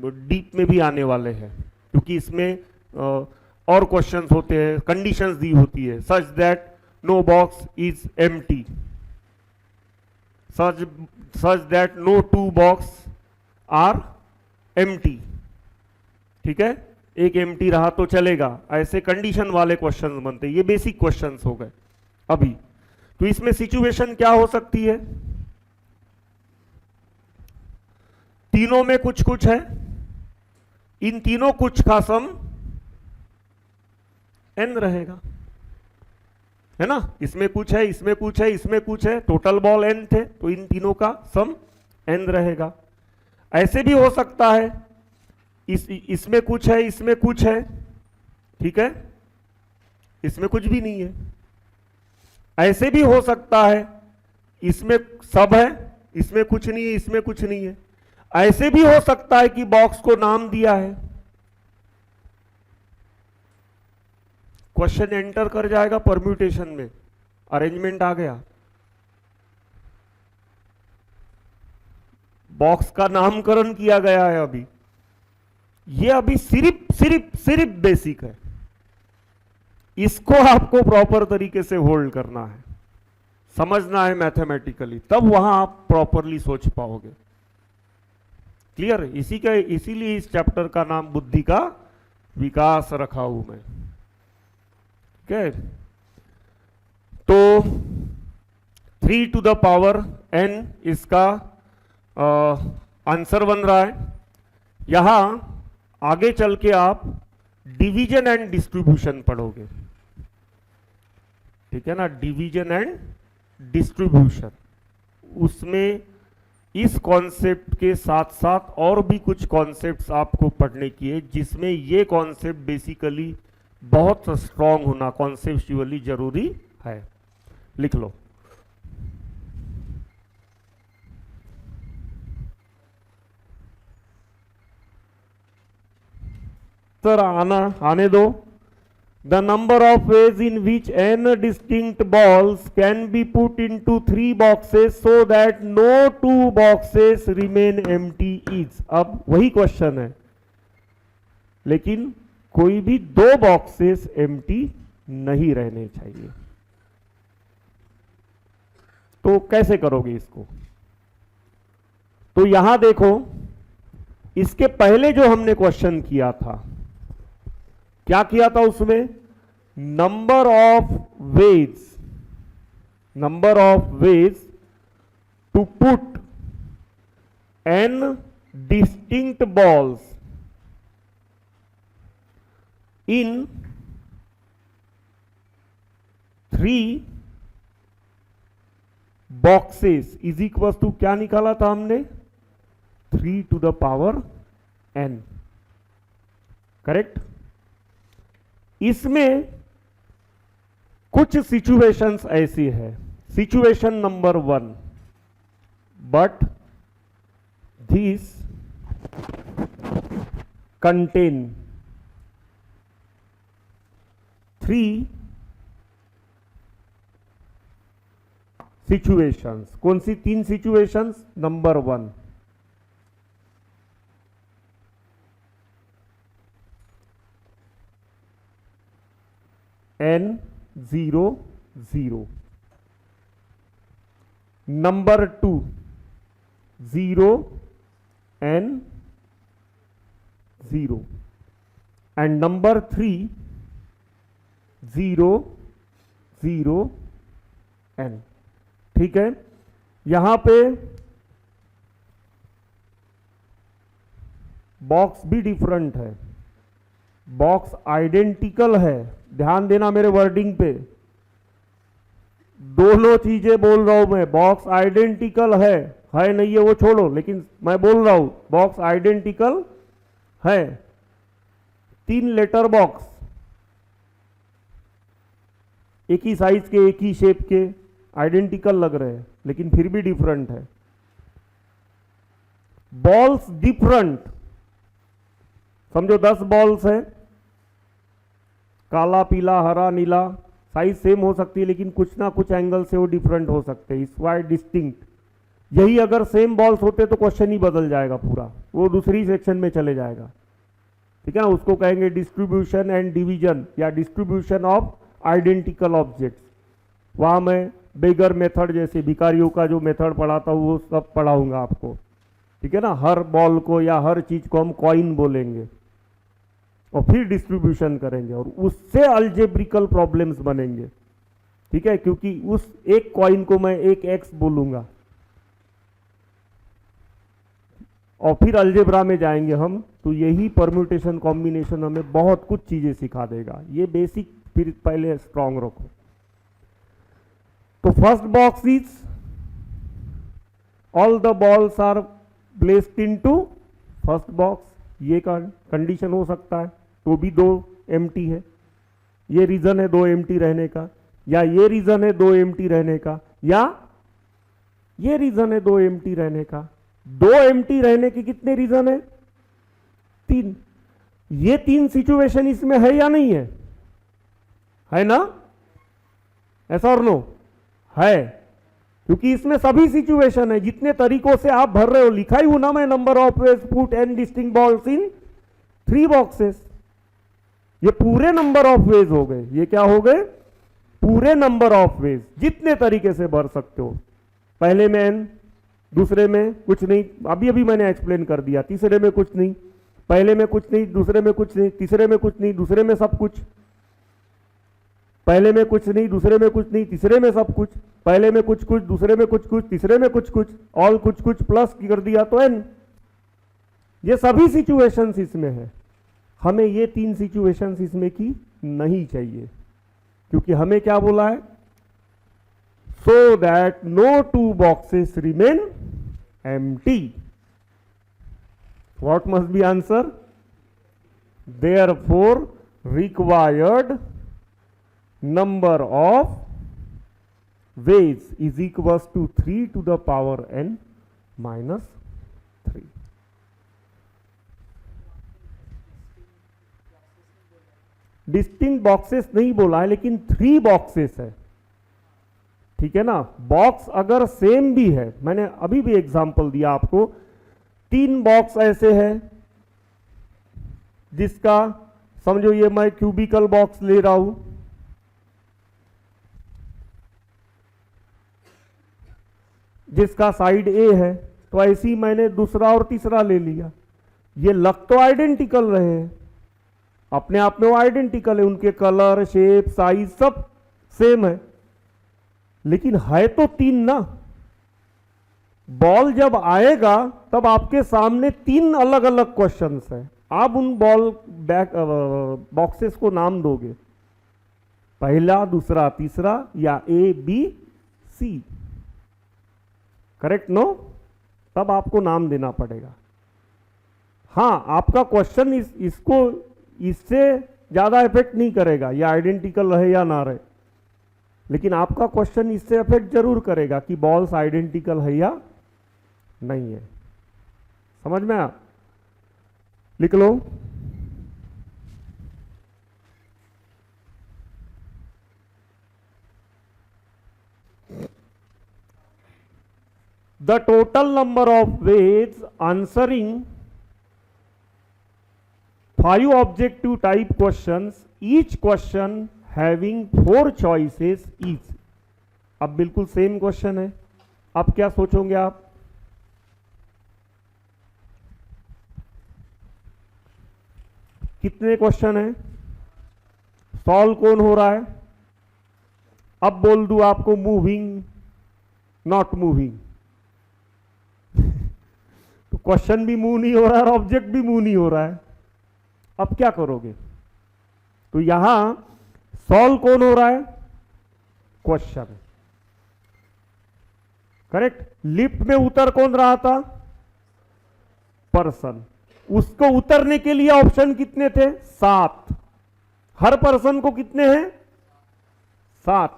डीप में भी आने वाले हैं, क्योंकि इसमें और क्वेश्चंस होते हैं, कंडीशंस दी होती है, such that no box is empty, such that no 2 box are empty, ठीक है, एक एम्प्टी रहा तो चलेगा, ऐसे कंडीशन वाले क्वेश्चंस बनते हैं। ये बेसिक क्वेश्चंस हो गए अभी। तो इसमें सिचुएशन क्या हो सकती है? तीनों में कुछ कुछ है, इन तीनों कुछ का सम n रहेगा, है ना, इसमें कुछ है, इसमें कुछ है, इसमें कुछ है, टोटल बॉल n थे, तो इन तीनों का सम n रहेगा। ऐसे भी हो सकता है इसमें कुछ है, इसमें कुछ है, ठीक है, इसमें कुछ भी नहीं है। ऐसे भी हो सकता है इसमें सब है, इसमें कुछ नहीं है, इसमें कुछ नहीं है। ऐसे भी हो सकता है कि बॉक्स को नाम दिया है, क्वेश्चन एंटर कर जाएगा परम्यूटेशन में, अरेंजमेंट आ गया, बॉक्स का नामकरण किया गया है। अभी ये अभी सिर्फ बेसिक है, इसको आपको प्रॉपर तरीके से होल्ड करना है, समझना है मैथमेटिकली, तब वहां आप प्रॉपरली सोच पाओगे। क्लियर? इसीलिए इस चैप्टर का नाम बुद्धि का विकास रखा हूं मैं। ठीक है, तो 3 टू द पावर n इसका आंसर बन रहा है। यहां आगे चल के आप डिवीजन एंड डिस्ट्रीब्यूशन पढ़ोगे, ठीक है ना, डिवीजन एंड डिस्ट्रीब्यूशन। उसमें इस कॉन्सेप्ट के साथ साथ और भी कुछ कॉन्सेप्ट्स आपको पढ़ने की है, जिसमें ये कॉन्सेप्ट बेसिकली बहुत स्ट्रांग होना कॉन्सेप्चुअली जरूरी है। लिख लो। सर आने दो। The number of ways in which n distinct balls can be put into 3 boxes so that no 2 boxes remain empty is। अब वही क्वेश्चन है, लेकिन कोई भी 2 बॉक्सेस एम्प्टी नहीं रहने चाहिए। तो कैसे करोगे इसको? तो यहां देखो, इसके पहले जो हमने क्वेश्चन किया था, क्या किया था उसमें? Number of ways to put n distinct balls in 3 boxes is equal to, क्या निकाला था हमने? 3 to the power n। Correct? इसमें कुछ सिचुएशंस ऐसी है, situation number 1, but this contain 3 situations. कौन सी 3 situations? Number 1, n 0 0. Number 2 0 n 0 and number 3 0 0 n. ठीक है, यहां पे बॉक्स भी डिफरेंट है, बॉक्स आइडेंटिकल है, ध्यान देना मेरे वर्डिंग पे, दोनों चीजें बोल रहा हूं मैं, बॉक्स आइडेंटिकल है नहीं है वो छोड़ो, लेकिन मैं बोल रहा हूं बॉक्स आइडेंटिकल है, 3 लेटर बॉक्स, एक ही साइज के, एक ही शेप के, आइडेंटिकल लग रहे हैं लेकिन फिर भी डिफरेंट है। बॉल्स डिफरेंट, समझो 10 बॉल्स है, काला पीला हरा नीला, साइज सेम हो सकती है लेकिन कुछ ना कुछ एंगल से वो डिफरेंट हो सकते हैं, इस वाई डिस्टिंक्ट। यही अगर सेम बॉल्स होते तो क्वेश्चन ही बदल जाएगा पूरा, वो दूसरी सेक्शन में चले जाएगा, ठीक है ना, उसको कहेंगे डिस्ट्रीब्यूशन एंड डिवीजन या डिस्ट्रीब्यूशन ऑफ आइडेंटिकल ऑब्जेक्ट्स। वहां मैं बेगर मेथड जैसे भिखारियों का जो मेथड पढ़ाता हूँ वो सब पढ़ाऊंगा आपको, ठीक है ना। हर बॉल को या हर चीज को हम कॉइन बोलेंगे और फिर डिस्ट्रीब्यूशन करेंगे और उससे अलजेब्रिकल प्रॉब्लम्स बनेंगे, ठीक है, क्योंकि उस एक कॉइन को मैं एक एक्स बोलूंगा और फिर अलजेब्रा में जाएंगे हम, तो यही परम्यूटेशन कॉम्बिनेशन हमें बहुत कुछ चीजें सिखा देगा। ये बेसिक फिर पहले स्ट्रांग रखो। तो first box is all the balls are placed into first box, ये कंडीशन हो सकता है, तो भी 2 एम्प्टी है, ये रीजन है 2 एम्प्टी रहने का, या ये रीजन है 2 एम्प्टी रहने का, या ये रीजन है 2 एम्प्टी रहने का। 2 एम्प्टी रहने के कितने रीजन है? 3। ये 3 सिचुएशन इसमें है या नहीं है ना? ऐसा और नो है, क्योंकि इसमें सभी सिचुएशन है, जितने तरीकों से आप भर रहे हो, लिखा ही हूं ना मैं, number of veg put n distinct balls in 3 boxes. ये पूरे नंबर ऑफ वेज हो गए, ये क्या हो गए? पूरे नंबर ऑफ वेज, जितने तरीके से भर सकते हो। पहले में n, दूसरे में कुछ नहीं, अभी अभी मैंने एक्सप्लेन कर दिया, तीसरे में कुछ नहीं, पहले में कुछ नहीं, दूसरे में कुछ नहीं, तीसरे में कुछ नहीं, दूसरे में सब कुछ, पहले में कुछ नहीं, दूसरे में कुछ नहीं, तीसरे में सब कुछ, पहले में कुछ कुछ, दूसरे में कुछ कुछ, तीसरे में कुछ कुछ, ऑल कुछ कुछ प्लस कर दिया तो n। ये सभी सिचुएशंस इसमें है। हमें ये 3 सिचुएशंस इसमें की नहीं चाहिए, क्योंकि हमें क्या बोला है? So that no 2 boxes remain empty. What must be answer? Therefore required number of ways is equals to 3 to the power n minus 3. Distinct boxes नहीं बोला है, लेकिन 3 बॉक्सेस है, ठीक है ना। बॉक्स अगर सेम भी है, मैंने अभी भी एग्जांपल दिया आपको, 3 बॉक्स ऐसे है जिसका समझो ये मैं क्यूबिकल बॉक्स ले रहा हूं, जिसका साइड ए है, तो ऐसी मैंने दूसरा और तीसरा ले लिया। ये लग तो आइडेंटिकल रहे हैं, अपने आप में वो आइडेंटिकल है, उनके कलर शेप साइज सब सेम है, लेकिन है तो 3 ना। बॉल जब आएगा तब आपके सामने 3 अलग अलग क्वेश्चंस हैं, आप उन बॉक्सेस को नाम दोगे, पहला, दूसरा, तीसरा, या A B C, correct no? तब आपको नाम देना पड़ेगा। हाँ, आपका क्वेश्चन इसको इससे ज्यादा इफेक्ट नहीं करेगा, या आइडेंटिकल रहे या ना रहे, लेकिन आपका क्वेश्चन इससे इफेक्ट जरूर करेगा कि बॉल्स आइडेंटिकल है या नहीं है। समझ में आप? लिख लो। The total number of ways answering 5 objective type questions, each question having 4 choices each. अब बिल्कुल सेम क्वेश्चन है, अब क्या सोचोगे आप? कितने क्वेश्चन है, सॉल्व कौन हो रहा है? अब बोल दूं आपको मूविंग, नॉट मूविंग तो क्वेश्चन भी मूव नहीं हो रहा है और ऑब्जेक्ट भी मूव नहीं हो रहा है। अब क्या करोगे? तो यहां सॉल्व कौन हो रहा है? Question, correct. लिफ्ट में उतर कौन रहा था? पर्सन। उसको उतरने के लिए ऑप्शन कितने थे? 7। हर पर्सन को कितने हैं? 7।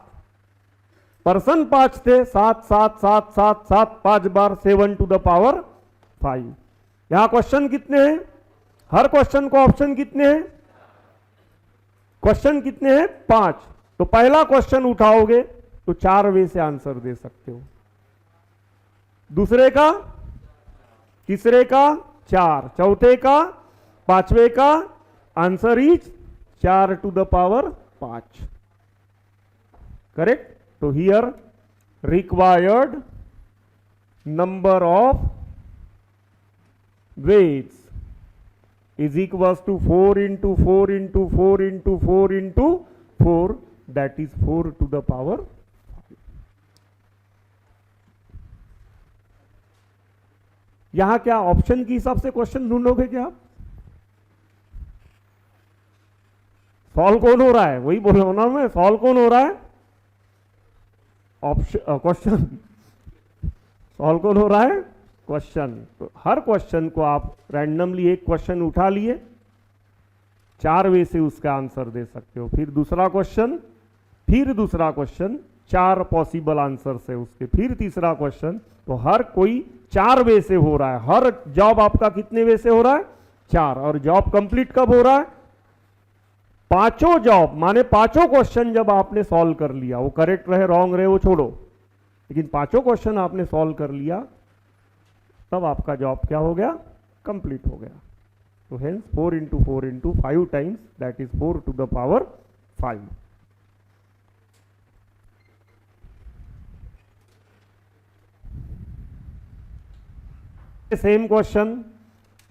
पर्सन 5 थे, 7 7 7 7 7 5 बार 7 टू द पावर 5। यहां क्वेश्चन कितने हैं? हर क्वेश्चन को ऑप्शन कितने हैं? क्वेश्चन कितने हैं? 5। तो पहला क्वेश्चन उठाओगे तो 4 वे से आंसर दे सकते हो, दूसरे का, तीसरे का 4, चौथे का, पांचवे का, answer is 4 to the power 5, correct. तो here required number of ways is equals to 4 into 4 into 4 into 4 into 4, that is 4 to the power 5। यहां क्या ऑप्शन के हिसाब से क्वेश्चन ढूंढोगे क्या आप? सॉल्व कौन हो रहा है? वही बोल रहा हूं ना मैं, सॉल्व कौन हो रहा है? ऑप्शन, क्वेश्चन सॉल्व कौन हो रहा है? क्वेश्चन। तो हर क्वेश्चन को आप रैंडमली एक क्वेश्चन उठा लिए, 4 वे से उसका आंसर दे सकते हो। फिर दूसरा क्वेश्चन, फिर दूसरा क्वेश्चन, 4 पॉसिबल आंसर है उसके, फिर तीसरा क्वेश्चन। तो हर कोई 4 वे से हो रहा है। हर जॉब आपका कितने वे से हो रहा है? 4। और जॉब कंप्लीट कब हो रहा है? पांचों जॉब, माने पांचों क्वेश्चन जब आपने सॉल्व कर लिया, वो करेक्ट रहे रॉन्ग रहे वो छोड़ो, लेकिन पांचों क्वेश्चन आपने सॉल्व कर लिया, तब आपका जॉब क्या हो गया? कंप्लीट हो गया। तो hence 4 into 4 into 5 times, that is 4 to the power 5। Same question,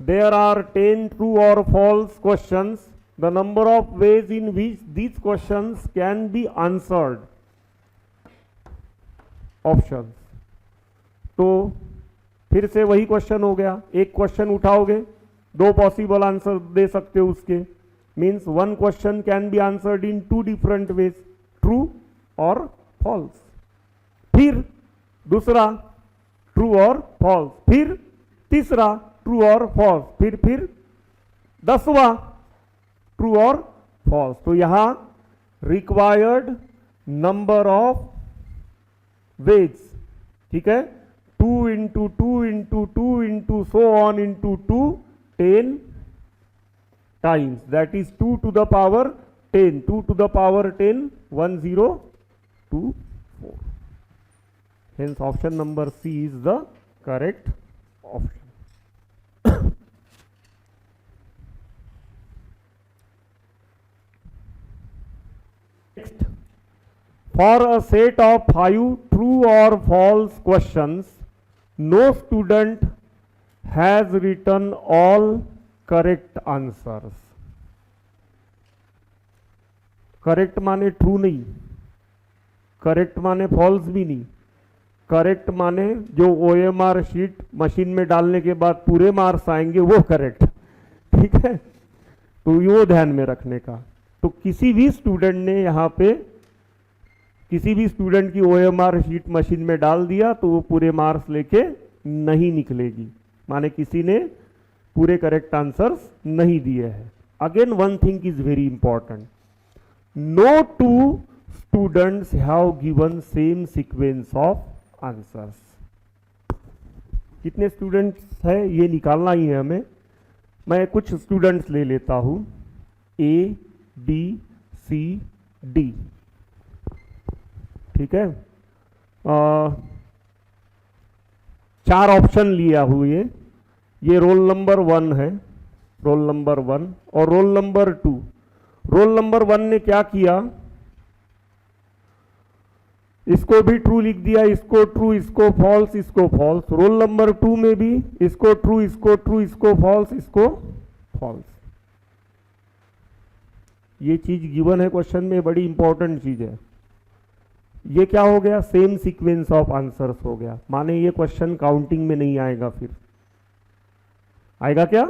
there are 10 true or false questions. The number of ways in which these questions can be answered, options. तो फिर से वही क्वेश्चन हो गया, एक क्वेश्चन उठाओगे, 2 पॉसिबल आंसर दे सकते हो उसके, means 1 question can be answered in 2 different ways, true और फॉल्स। फिर दूसरा ट्रू और फॉल्स, फिर तीसरा ट्रू और फॉल्स, फिर 10वां ट्रू और फॉल्स। तो यहां रिक्वायर्ड नंबर ऑफ वेज, ठीक है, 2 into 2 into 2 into so on into 2, 10 times, that is 2 to the power 10, 2 to the power 10, 1024। Hence option number C is the correct option। Next, for a set of 5 true or false questions, no student has written all correct answers। Correct माने ट्रू नहीं, करेक्ट माने फॉल्स भी नहीं, करेक्ट माने जो OMR शीट मशीन में डालने के बाद पूरे मार्क्स आएंगे वो करेक्ट, ठीक है। तो वो ध्यान में रखने का। तो किसी भी स्टूडेंट ने यहाँ पे, किसी भी स्टूडेंट की OMR शीट मशीन में डाल दिया तो वो पूरे मार्क्स लेके नहीं निकलेगी, माने किसी ने पूरे करेक्ट आंसर्स नहीं दिए हैं। Again one thing is very important, no 2 students have given same sequence of answers. कितने स्टूडेंट्स है ये निकालना ही है हमें। मैं कुछ स्टूडेंट्स ले लेता हूं, A B C D, ठीक है। 4 ऑप्शन लिया हुए, ये रोल नंबर 1 है, रोल नंबर 1 और रोल नंबर 2। रोल नंबर 1 ने क्या किया, इसको भी ट्रू लिख दिया, इसको ट्रू, इसको फॉल्स, इसको फॉल्स। रोल नंबर 2 में भी इसको ट्रू, इसको ट्रू, इसको फॉल्स, इसको फॉल्स। ये चीज गिवन है क्वेश्चन में, बड़ी इंपॉर्टेंट चीज है। ये क्या हो गया, सेम सीक्वेंस ऑफ आंसर्स हो गया, माने ये क्वेश्चन काउंटिंग में नहीं आएगा। फिर आएगा क्या,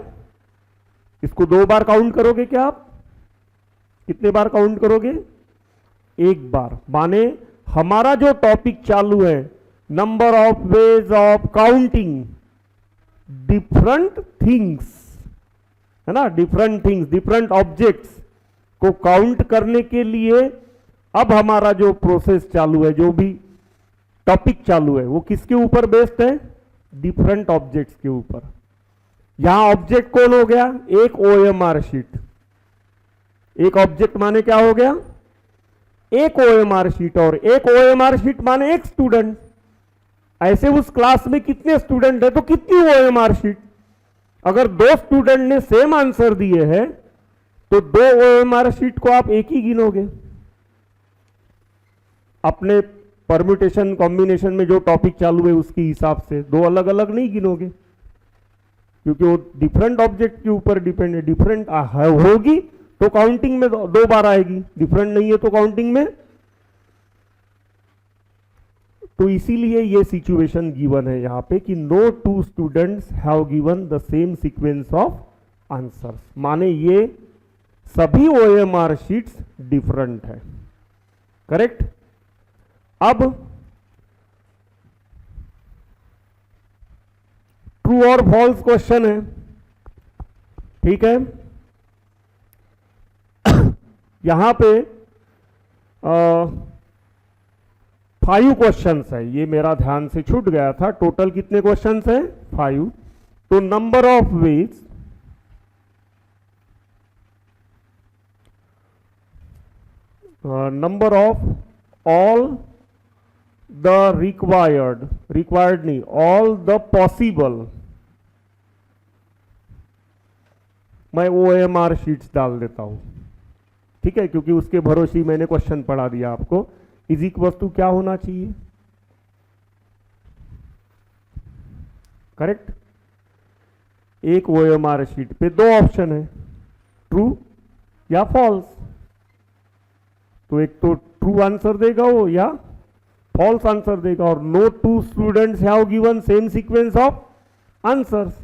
इसको 2 बार काउंट करोगे क्या आप, कितने बार काउंट करोगे, 1 बार। माने हमारा जो टॉपिक चालू है, number of ways of counting different things, है ना, डिफरेंट थिंग्स, डिफरेंट ऑब्जेक्ट्स को काउंट करने के लिए अब हमारा जो प्रोसेस चालू है, जो भी टॉपिक चालू है, वो किसके ऊपर बेस्ड है, डिफरेंट ऑब्जेक्ट्स के ऊपर। यहां ऑब्जेक्ट कौन हो गया, एक ओएमआर शीट। एक ऑब्जेक्ट माने क्या हो गया, एक ओएमआर शीट, और एक ओएमआर शीट माने एक स्टूडेंट। ऐसे उस क्लास में कितने स्टूडेंट है तो कितनी ओएमआर शीट। अगर 2 स्टूडेंट ने सेम आंसर दिए हैं तो 2 ओएमआर शीट को आप एक ही गिनोगे। अपने परम्यूटेशन कॉम्बिनेशन में जो टॉपिक चालू है उसके हिसाब से 2 अलग अलग नहीं गिनोगे, क्योंकि वो डिफरेंट ऑब्जेक्ट के ऊपर डिपेंड है। डिफरेंट होगी तो काउंटिंग में 2 बार आएगी, डिफरेंट नहीं है तो काउंटिंग में। तो इसीलिए ये सिचुएशन गिवन है यहां पे कि no 2 students have given the same sequence of answers, माने ये सभी ओएमआर शीट्स डिफरेंट है। करेक्ट। अब ट्रू और फॉल्स क्वेश्चन है, ठीक है। यहां पे 5 क्वेश्चंस है, ये मेरा ध्यान से छूट गया था। टोटल कितने क्वेश्चंस है, 5। तो number of veg, number of all the required नहीं, ऑल द पॉसिबल, मैं ओएमआर शीट्स डाल देता हूं, ठीक है, क्योंकि उसके भरोसे ही मैंने क्वेश्चन पढ़ा दिया आपको। इज इक्वल टू क्या होना चाहिए, करेक्ट। एक ओएमआर शीट पे 2 ऑप्शन है, ट्रू या फॉल्स। तो एक तो ट्रू आंसर देगा वो या फॉल्स आंसर देगा, और no 2 students have given same sequence of answers.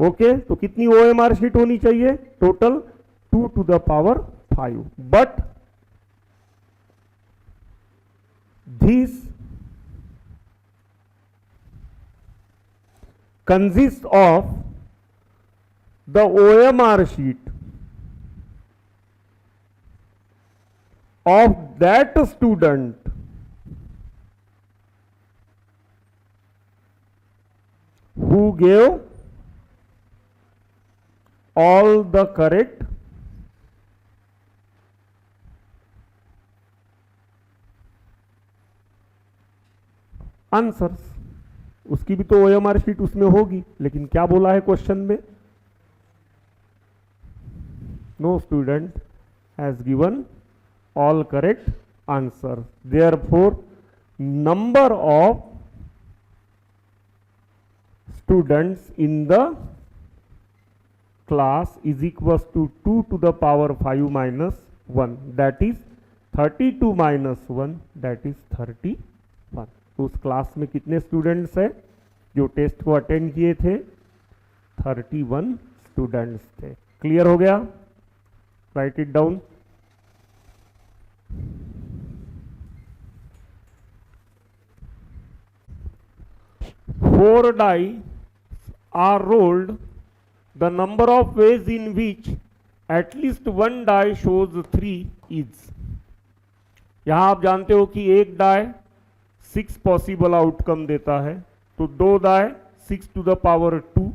Okay, तो कितनी ओएमआर शीट होनी चाहिए, total 2 to the power 5, but these consist of the OMR sheet of that student who gave all the correct answers. उसकी भी तो ओएमआर शीट उसमें होगी, लेकिन क्या बोला है क्वेश्चन में, no student has given all correct answer, therefore number of students in the class is equal to 2 to the power 5 minus 1, that is 32 minus 1, that is 31। तो उस क्लास में कितने स्टूडेंट्स हैं जो टेस्ट को अटेंड किए थे, 31 स्टूडेंट्स थे। क्लियर हो गया, right it down. Four die are rolled, the number of ways in which at least one die shows 3 is। यहां आप जानते हो कि एक डाई 6 पॉसिबल आउटकम देता है, तो 2 die 6 to the power 2,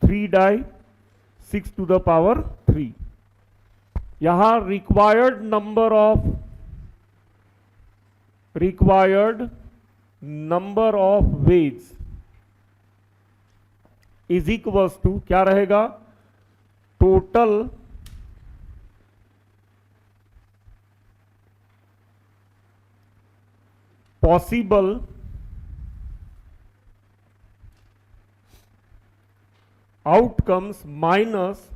3 die 6 to the power 3। यहां required number of ways is equals to क्या रहेगा, total possible outcomes minus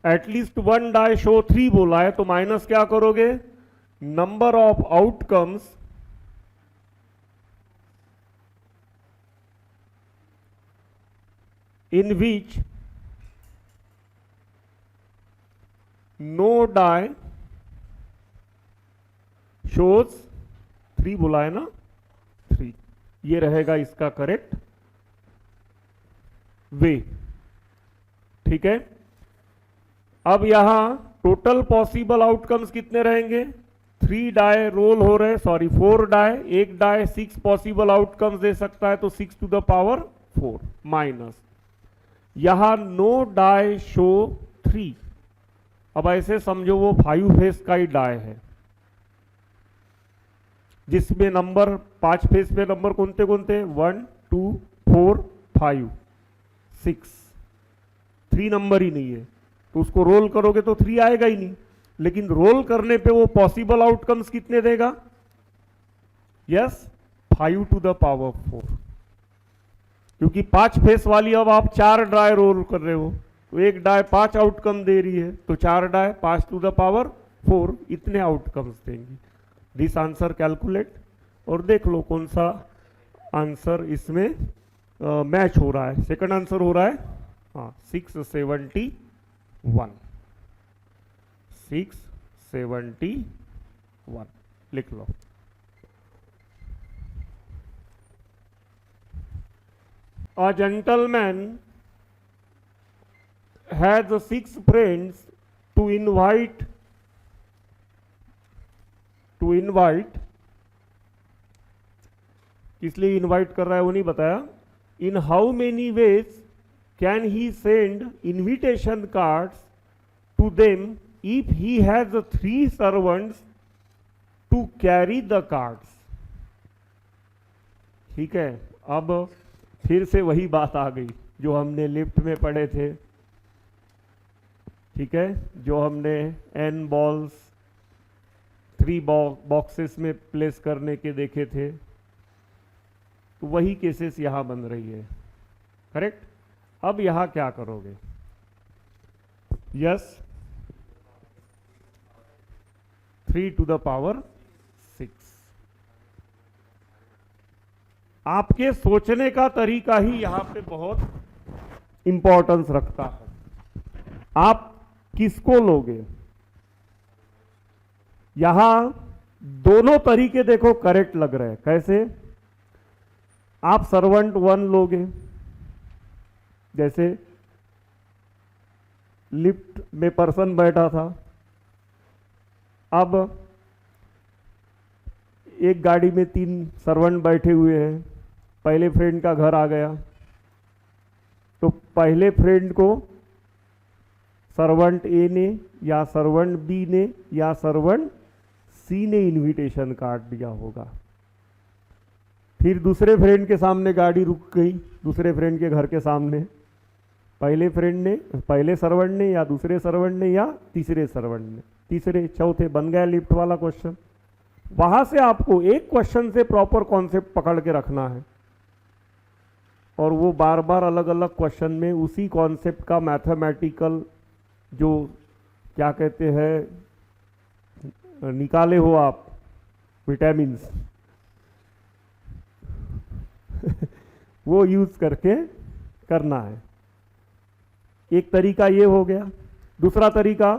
at least one die show 3 बोला है, तो माइनस क्या करोगे, number of outcomes in which no die shows 3 बोला है ना, 3, ये रहेगा इसका करेक्ट वे। ठीक है, अब यहां टोटल पॉसिबल आउटकम्स कितने रहेंगे, 3 डाई रोल हो रहे, सॉरी 4 डाई, एक डाई 6 पॉसिबल आउटकम्स दे सकता है, तो 6 टू द पावर 4 माइनस यहां नो डाई शो 3। अब ऐसे समझो वो 5 फेस का ही डाई है, जिसमें नंबर 5 फेस पे नंबर कौन थे 1 2 4 5 6, 3 नंबर ही नहीं है, तो उसको रोल करोगे तो 3 आएगा ही नहीं, लेकिन रोल करने पे वो पॉसिबल आउटकम्स कितने देगा, यस 5 टू द पावर 4, क्योंकि 5 फेस वाली अब आप 4 डाई रोल कर रहे हो, तो एक डाई 5 आउटकम दे रही है, तो 4 डाई 5 टू द पावर 4 इतने आउटकम्स देंगी। दिस आंसर कैलकुलेट और देख लो कौन सा आंसर इसमें मैच हो रहा है। सेकंड आंसर हो रहा है हाँ 671, 671 लिख लो। A gentleman has 6 friends to invite किस लिए इनवाइट कर रहा है वो नहीं बताया। In how many ways can he send invitation cards to them if he has 3 servants to carry the cards. ठीक है, अब फिर से वही बात आ गई जो हमने लिफ्ट में पढ़े थे। ठीक है, जो हमने n बॉल्स 3 बॉक्सेस में प्लेस करने के देखे थे, तो वही केसेस यहां बन रही है। करेक्ट। अब यहां क्या करोगे, यस 3 टू द पावर 6। आपके सोचने का तरीका ही यहां पे बहुत इंपॉर्टेंस रखता है। आप किसको लोगे, यहां दोनों तरीके देखो करेक्ट लग रहे हैं। कैसे, आप सर्वेंट 1 लोगे, जैसे लिफ्ट में पर्सन बैठा था, अब एक गाड़ी में 3 सर्वेंट बैठे हुए हैं, पहले फ्रेंड का घर आ गया, तो पहले फ्रेंड को सर्वेंट ए ने या सर्वेंट बी ने या सर्वेंट सी ने इनविटेशन कार्ड दिया होगा। फिर दूसरे फ्रेंड के सामने गाड़ी रुक गई, दूसरे फ्रेंड के घर के सामने, पहले फ्रेंड ने, पहले सर्वेंट ने या दूसरे सर्वेंट ने या तीसरे सर्वेंट ने, तीसरे चौथे, बन गया लिफ्ट वाला क्वेश्चन। वहां से आपको एक क्वेश्चन से प्रॉपर कॉन्सेप्ट पकड़ के रखना है, और वो बार बार अलग अलग क्वेश्चन में उसी कॉन्सेप्ट का मैथमेटिकल जो क्या कहते हैं निकाले हो आप विटामिन्स वो यूज करके करना है। एक तरीका ये हो गया। दूसरा तरीका,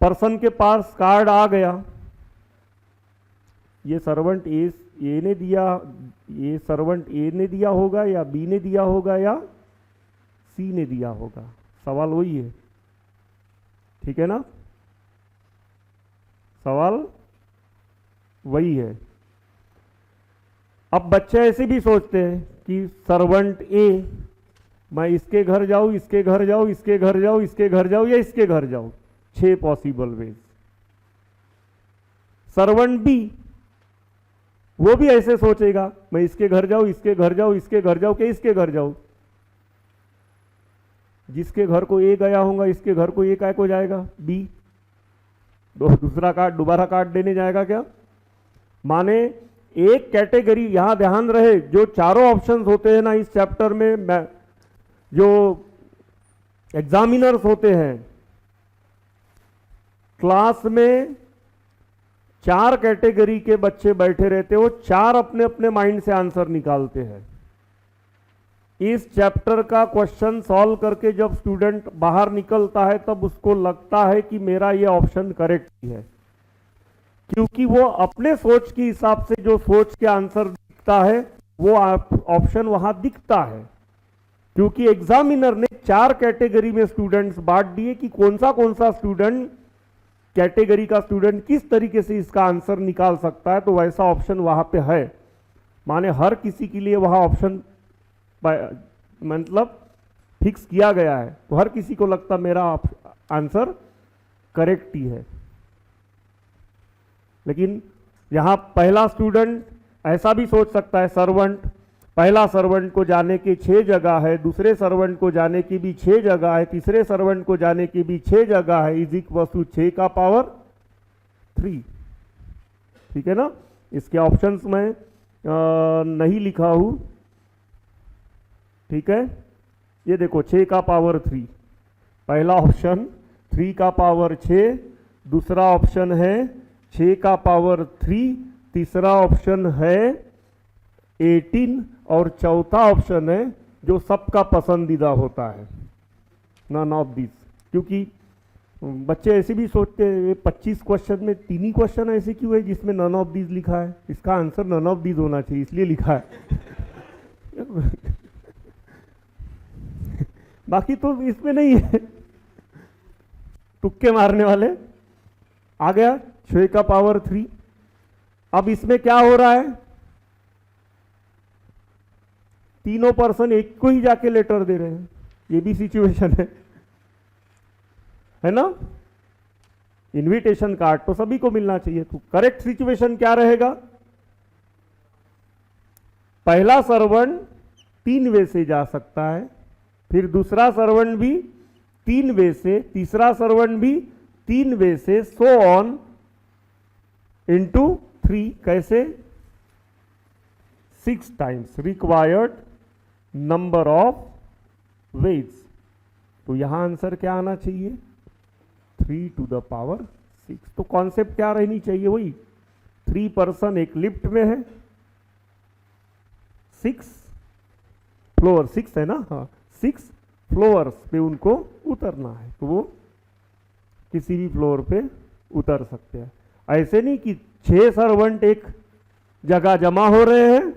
पर्सन के पास कार्ड आ गया, ये सर्वेंट ए ने दिया, ये सर्वेंट ए ने दिया होगा या बी ने दिया होगा या सी ने दिया होगा, सवाल वही है। ठीक है ना, सवाल वही है। अब बच्चे ऐसे भी सोचते हैं कि सर्वेंट ए, मैं इसके घर जाऊं, इसके घर जाऊं, इसके घर जाऊं, इसके घर जाऊं या इसके घर जाऊं, 6 पॉसिबल वेज। सर्वेंट बी, वो भी ऐसे सोचेगा, मैं इसके घर जाऊं, इसके घर जाऊं, इसके घर जाऊं कि इसके घर जाऊं। जिसके घर को ए गया होगा, इसके घर को ए काय को जाएगा, बी। दूसरा कार्ड दोबारा कार्ड देने जाएगा क्या? माने एक कैटेगरी, यहां ध्यान रहे, जो चारों ऑप्शंस होते हैं ना इस चैप्टर में, जो एग्जामिनर्स होते हैं, क्लास में 4 कैटेगरी के बच्चे बैठे रहते हैं, वो 4 अपने अपने माइंड से आंसर निकालते हैं। इस चैप्टर का क्वेश्चन सॉल्व करके जब स्टूडेंट बाहर निकलता है तब उसको लगता है कि मेरा ये ऑप्शन करेक्ट है, क्योंकि वो अपने सोच के हिसाब से जो सोच के आंसर दिखता है वो ऑप्शन वहां दिखता है, क्योंकि एग्जामिनर ने 4 कैटेगरी में स्टूडेंट्स बांट दिए कि कौन सा स्टूडेंट, कैटेगरी का स्टूडेंट किस तरीके से इसका आंसर निकाल सकता है, तो वैसा ऑप्शन वहां पे है। माने हर किसी के लिए वहां ऑप्शन मतलब फिक्स किया गया है, तो हर किसी को लगता मेरा आंसर करेक्ट ही है। लेकिन यहां पहला स्टूडेंट ऐसा भी सोच सकता है, सर्वेंट, पहला सर्वेंट को जाने की 6 जगह है, दूसरे सर्वेंट को जाने की भी 6 जगह है, तीसरे सर्वेंट को जाने की भी 6 जगह है, इज इक्वल टू 6 का पावर 3। ठीक है ना? इसके ऑप्शंस में नहीं लिखा हूं, ठीक है? ये देखो 6 का पावर 3, पहला ऑप्शन 3 का पावर 6, दूसरा ऑप्शन है 6 का पावर 3, तीसरा ऑप्शन है 18 और चौथा ऑप्शन है जो सबका पसंदीदा होता है, नन ऑफ दिस। क्योंकि बच्चे ऐसे भी सोचते हैं 25 क्वेश्चन में 3 ही क्वेश्चन ऐसे क्यों है जिसमें नन ऑफ दिस लिखा है, इसका आंसर नन ऑफ दिस होना चाहिए, इसलिए लिखा है। बाकी तो इसमें नहीं है, तुक्के मारने वाले। आ गया 6 का पावर 3। अब इसमें क्या हो रहा है, तीनों पर्सन एक को ही जाके लेटर दे रहे हैं, ये भी सिचुएशन है ना? इनविटेशन कार्ड तो सभी को मिलना चाहिए, तो करेक्ट सिचुएशन क्या रहेगा? पहला सर्वेंट 3 वे से जा सकता है, फिर दूसरा सर्वेंट भी 3 वे से, तीसरा सर्वेंट भी 3 वे से, सो ऑन इंटू 3। कैसे? 6 times required number of veg. तो यहां आंसर क्या आना चाहिए? 3 टू द पावर 6। तो कॉन्सेप्ट क्या रहनी चाहिए? वही 3 पर्सन एक लिफ्ट में है, 6 फ्लोर, 6 है ना? हाँ, 6 फ्लोर्स पे उनको उतरना है, तो वो किसी भी फ्लोर पे उतर सकते हैं। ऐसे नहीं कि 6 सर्वेंट एक जगह जमा हो रहे हैं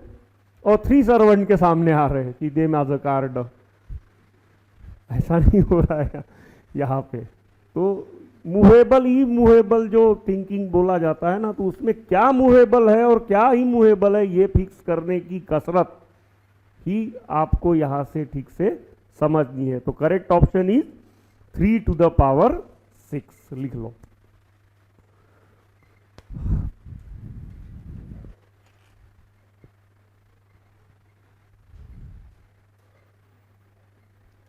और 3 सर्वेंट के सामने आ रहे हैं कि दे माज अ कार्ड, ऐसा नहीं हो रहा है यहाँ पे। तो मूवेबल ही मूवेबल जो थिंकिंग बोला जाता है ना, तो उसमें क्या मूवेबल है और क्या ही मूवेबल है ये फिक्स करने की कसरत ही आपको यहां से ठीक से समझनी है। तो correct option is 3 to the power 6 लिख लो।